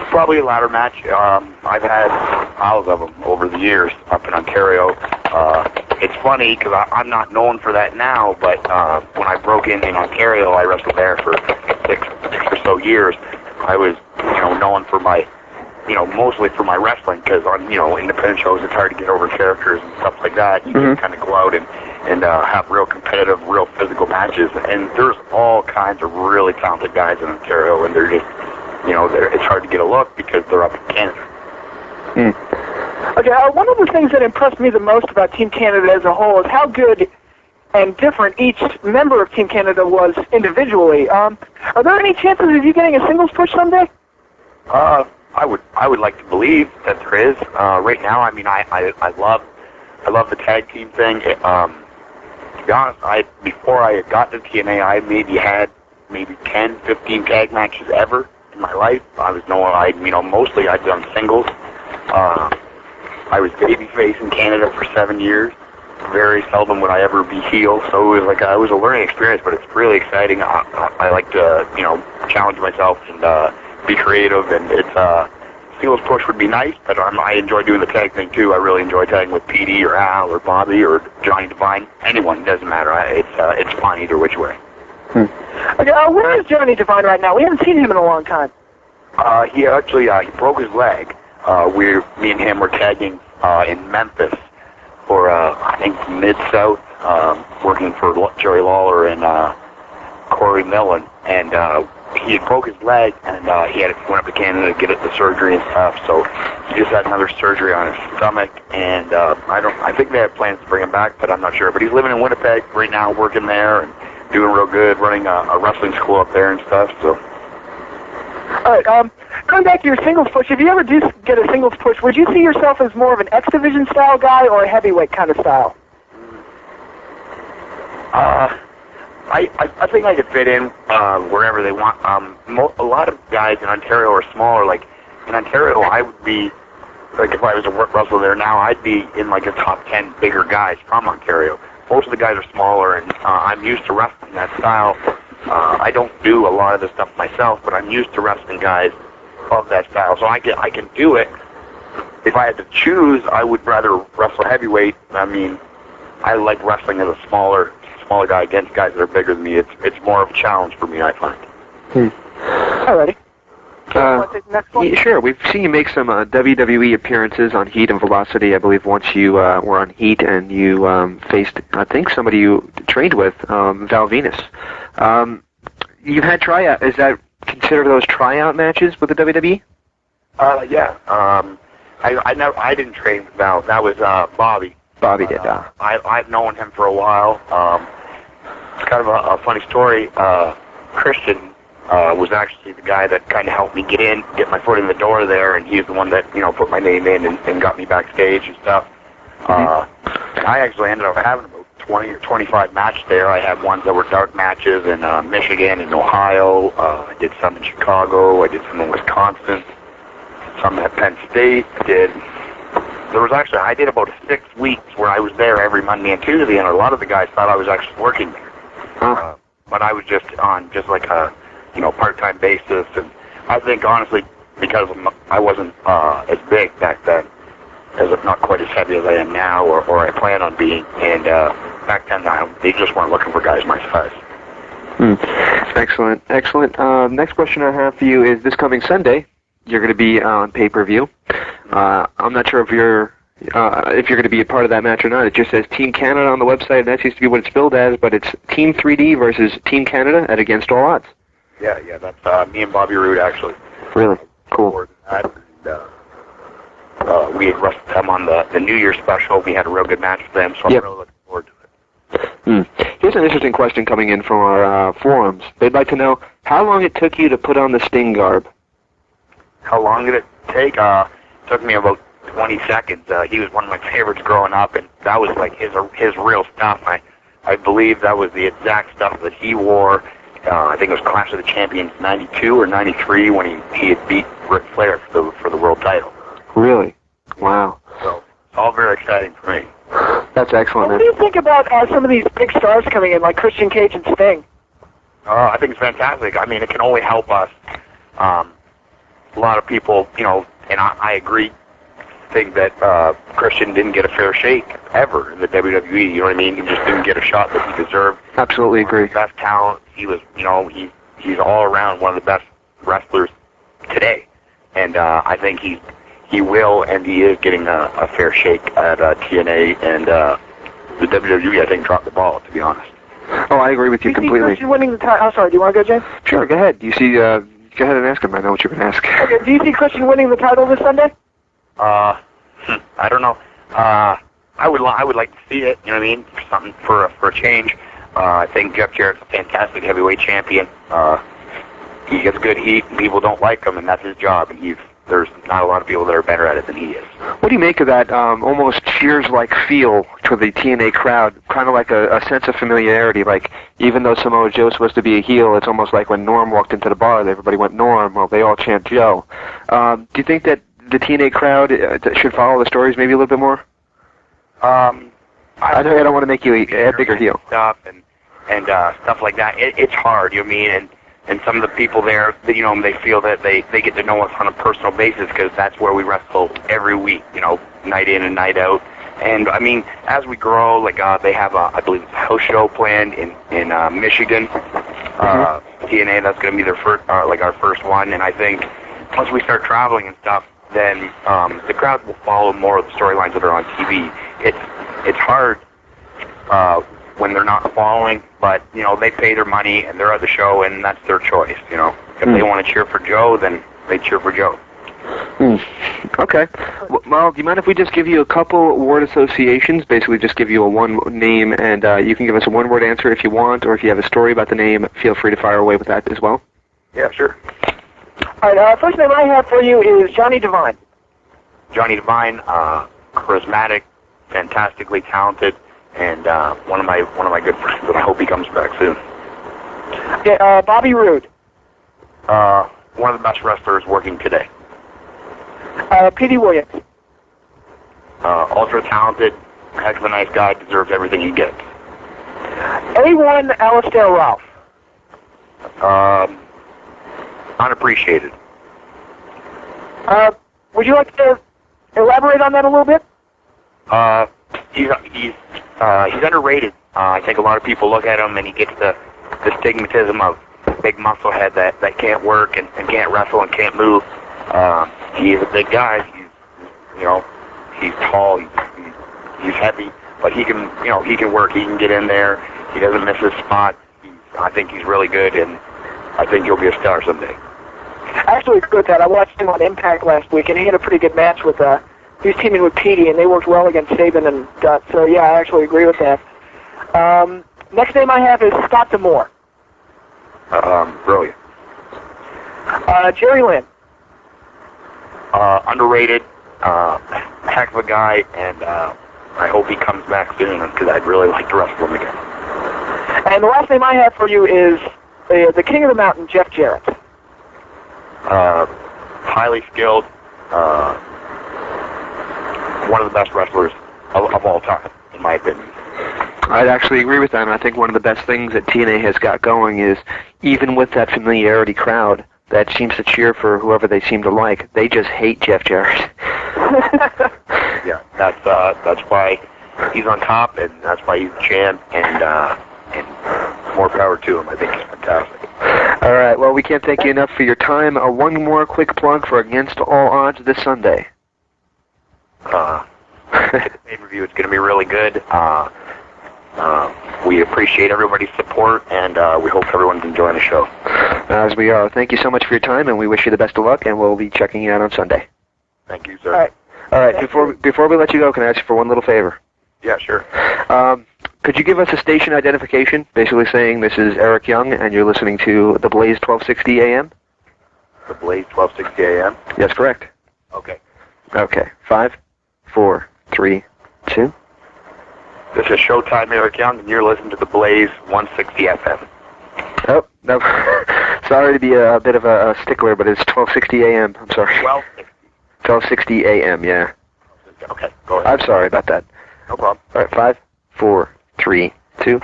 Speaker 11: Probably a ladder match. I've had piles of them over the years up in Ontario. It's funny because I'm not known for that now, but when I broke in Ontario, I wrestled there for six or so years. I was, known for my, mostly for my wrestling, because on, independent shows it's hard to get over characters and stuff like that. You just kind of go out and have real competitive, real physical matches. And there's all kinds of really talented guys in Ontario, and they're just, it's hard to get a look because they're up in Canada.
Speaker 12: Okay, one of the things that impressed me the most about Team Canada as a whole is how good and different each member of Team Canada was individually. Are there any chances of you getting a singles push someday?
Speaker 11: I would like to believe that there is. Right now, I mean, I love the tag team thing. To be honest, before I had gotten to TNA, I maybe had 10, 15 tag matches ever in my life. Mostly I'd done singles. I was babyface in Canada for 7 years. Very seldom would I ever be heel, so it was a learning experience, but it's really exciting. I like to, challenge myself and be creative, and it's singles push would be nice, but I enjoy doing the tag thing too. I really enjoy tagging with PD or Al or Bobby or Johnny Devine. Anyone, doesn't matter. It's fun either which way.
Speaker 12: Okay, where is Johnny Devine right now? We haven't seen him in a long time.
Speaker 11: He broke his leg. Me and him were tagging in Memphis for I think Mid-South, working for Jerry Lawler and Corey Millen, and he had broke his leg, and he went up to Canada to get the surgery and stuff. So he just had another surgery on his stomach, and I think they have plans to bring him back, but I'm not sure. But he's living in Winnipeg right now, working there and doing real good, running a wrestling school up there and stuff. So.
Speaker 12: All right. Going back to your singles push, if you ever do get a singles push, would you see yourself as more of an X Division style guy or a heavyweight kind of style?
Speaker 11: I think I could fit in wherever they want. A lot of guys in Ontario are smaller. Like in Ontario, I would be if I was a work wrestler there now, I'd be in a top 10 bigger guys from Ontario. Most of the guys are smaller, and I'm used to wrestling that style. I don't do a lot of the stuff myself, but I'm used to wrestling guys of that style, so I can do it. If I had to choose, I would rather wrestle heavyweight. I mean, I like wrestling as a smaller guy against guys that are bigger than me. It's more of a challenge for me, I find.
Speaker 12: Alrighty.
Speaker 1: Sure. We've seen you make some WWE appearances on Heat and Velocity. I believe once you were on Heat and you faced, I think, somebody you trained with, Val Venus. You've had tryout. Is that consider those tryout matches with the WWE?
Speaker 11: Yeah. I didn't train with Val. That was Bobby.
Speaker 1: Bobby did.
Speaker 11: I've known him for a while. It's kind of a funny story. Christian was actually the guy that kind of helped me get my foot in the door there, and he's the one that put my name in and got me backstage and stuff. I actually ended up having about 20 or 25 matches there. I had ones that were dark matches in Michigan and Ohio. I did some in Chicago. I did some in Wisconsin. Some at Penn State. I did about 6 weeks where I was there every Monday and Tuesday, and a lot of the guys thought I was actually working there. But I was just on a part-time basis, and I think honestly because I wasn't as big back then, as not quite as heavy as I am now, or I plan on being, and back then they just weren't looking for guys my size.
Speaker 1: Excellent. Next question I have for you is this coming Sunday, you're going to be on pay-per-view. I'm not sure if you're going to be a part of that match or not. It just says Team Canada on the website, and that seems to be what it's billed as, but it's Team 3D versus Team Canada at Against All Odds.
Speaker 11: Yeah, that's me and Bobby Roode, actually.
Speaker 1: Really? Cool.
Speaker 11: We had wrestled them on the New Year special. We had a real good match with them, so I'm really looking forward to it.
Speaker 1: Here's an interesting question coming in from our forums. They'd like to know how long it took you to put on the Sting garb.
Speaker 11: How long did it take? It took me about 20 seconds. He was one of my favorites growing up, and that was his real stuff. I believe that was the exact stuff that he wore. I think it was Clash of the Champions 92 or 93 when he had beat Ric Flair for the world title.
Speaker 1: Really? Wow.
Speaker 11: So it's all very exciting for me.
Speaker 1: That's excellent.
Speaker 12: What do you think about some of these big stars coming in, like Christian Cage and Sting?
Speaker 11: I think it's fantastic. I mean, it can only help us. A lot of people, and I agree, think that Christian didn't get a fair shake ever in the WWE. You know what I mean? He just didn't get a shot that he deserved.
Speaker 1: Absolutely agree.
Speaker 11: Best talent. He was, he's all around one of the best wrestlers today, and I think he will, and he is getting a fair shake at TNA, and the WWE, I think, dropped the ball, to be honest.
Speaker 1: Oh, I agree with you completely.
Speaker 12: Do you see Christian winning the title? Oh, sorry, do you want to go, James?
Speaker 1: Sure, go ahead. Do you see, go ahead and ask him. I know what you're going to ask.
Speaker 12: Okay, do you see Christian winning the title this Sunday?
Speaker 11: I don't know. I would like to see it. You know what I mean? Something for a change. I think Jeff Jarrett's a fantastic heavyweight champion. He gets good heat, and people don't like him, and that's his job. And there's not a lot of people that are better at it than he is.
Speaker 1: What do you make of that almost Cheers-like feel to the TNA crowd? Kind of like a sense of familiarity. Like, even though Samoa Joe's supposed to be a heel, it's almost like when Norm walked into the bar, everybody went Norm. Well, they all chant Joe. Do you think that the TNA crowd should follow the stories maybe a little bit more? I don't want to make you a bigger heel.
Speaker 11: Stuff and stuff like that. It's hard, you know what I mean? And some of the people there, you know, they feel that they get to know us on a personal basis because that's where we wrestle every week, you know, night in and night out. And I mean, as we grow, like they have I believe it's a house show planned in Michigan. TNA, that's going to be their first, like our first one. And I think once we start traveling and stuff, then the crowd will follow more of the storylines that are on TV. It's hard when they're not following, but you know they pay their money and they're at the show, and that's their choice. You know, if they want to cheer for Joe, then they cheer for Joe.
Speaker 1: Okay. Well, do you mind if we just give you a couple word associations? Basically, just give you a one name, and you can give us a one-word answer if you want, or if you have a story about the name, feel free to fire away with that as well.
Speaker 11: Yeah, sure.
Speaker 12: All right. First name I have for you is Johnny Devine.
Speaker 11: Johnny Devine, charismatic, fantastically talented, and one of my good friends. And I hope he comes back soon.
Speaker 12: Yeah, Bobby Roode.
Speaker 11: One of the best wrestlers working today.
Speaker 12: Petey Williams.
Speaker 11: Ultra talented, heck of a nice guy, deserves everything he gets.
Speaker 12: A1 Alistair Ralph.
Speaker 11: Unappreciated.
Speaker 12: Would you like to elaborate on that a little bit?
Speaker 11: He's underrated. I think a lot of people look at him and he gets the stigmatism of big muscle head that can't work and can't wrestle and can't move. He's a big guy. He's tall. He's heavy, but he can work. He can get in there. He doesn't miss his spot. I think he's really good, and I think he'll be a star someday.
Speaker 12: I actually agree with that. I watched him on Impact last week, and he had a pretty good match with. He was teaming with Petey, and they worked well against Saban and Dutt. So yeah, I actually agree with that. Next name I have is Scott D'Amore.
Speaker 11: Brilliant.
Speaker 12: Jerry Lynn.
Speaker 11: Underrated, heck of a guy, and I hope he comes back soon because I'd really like to wrestle him again.
Speaker 12: And the last name I have for you is the King of the Mountain, Jeff Jarrett.
Speaker 11: Highly skilled, one of the best wrestlers of all time, in my opinion.
Speaker 1: I'd actually agree with that, and I think one of the best things that TNA has got going is, even with that familiarity crowd that seems to cheer for whoever they seem to like, they just hate Jeff Jarrett.
Speaker 11: Yeah, that's why he's on top, and that's why he's a champ, and more power to him. I think he's fantastic.
Speaker 1: All right, well, we can't thank you enough for your time. One more quick plug for Against All Odds this Sunday.
Speaker 11: Pay-per-view, it's going to be really good. We appreciate everybody's support, and we hope everyone's enjoying the show.
Speaker 1: As we are. Thank you so much for your time, and we wish you the best of luck, and we'll be checking you out on Sunday.
Speaker 11: Thank you, sir.
Speaker 1: All right. Before we let you go, can I ask you for one little favor?
Speaker 11: Yeah, sure.
Speaker 1: Could you give us a station identification, basically saying this is Eric Young, and you're listening to The Blaze 1260 AM?
Speaker 11: The Blaze 1260 AM?
Speaker 1: Yes, correct.
Speaker 11: Okay.
Speaker 1: Okay. 5, 4, 3, 2.
Speaker 11: This is Showtime Eric Young, and you're listening to The Blaze 160 FM.
Speaker 1: Oh, no. Sorry to be a bit of a stickler, but it's 1260 AM. I'm sorry. 1260 AM, yeah.
Speaker 11: Okay, go ahead.
Speaker 1: I'm sorry about that.
Speaker 11: No problem.
Speaker 1: All right, 5, 4, 3, 2.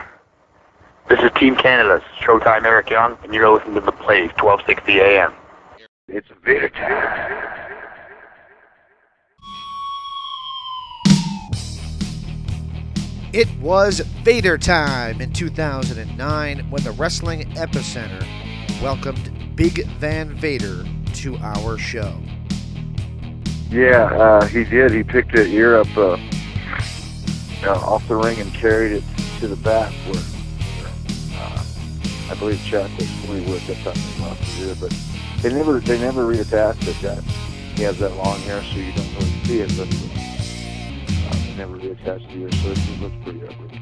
Speaker 11: This is Team Canada's Showtime Eric Young, and you're listening to The Blaze 1260 AM.
Speaker 8: It's Vader time.
Speaker 13: It was Vader time in 2009 when the Wrestling Epicenter welcomed Big Van Vader to our show.
Speaker 8: Yeah, he did. He picked it ear up off the ring and carried it to the back where I believe Chuck was fully with us on the left to do it, but they never reattached it. He has that long hair, so you don't really see it, but never reattached to yours, so it looks pretty ugly.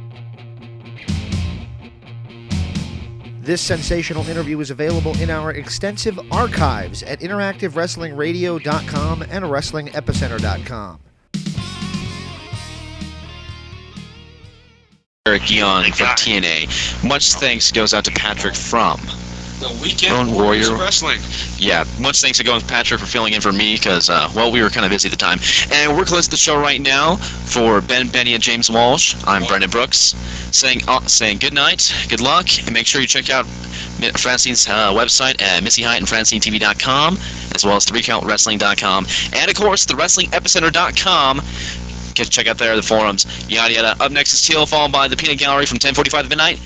Speaker 13: This sensational interview is available in our extensive archives at interactivewrestlingradio.com and wrestlingepicenter.com.
Speaker 14: Eric Young from TNA. Much thanks goes out to Patrick from
Speaker 2: The Weekend Warriors Wrestling.
Speaker 14: Yeah, much thanks to going Patrick for filling in for me because, well, we were kind of busy at the time. And we're close to the show right now for Ben, Benny, and James Walsh. I'm Brendan Brooks saying good night, good luck, and make sure you check out Francine's website at MissyHyatt and FrancineTV.com, as well as 3CountWrestling.com, and, of course, the WrestlingEpicenter.com. Check out there the forums, yada yada. Up next is Teal, followed by the Peanut Gallery from 10:45 to midnight.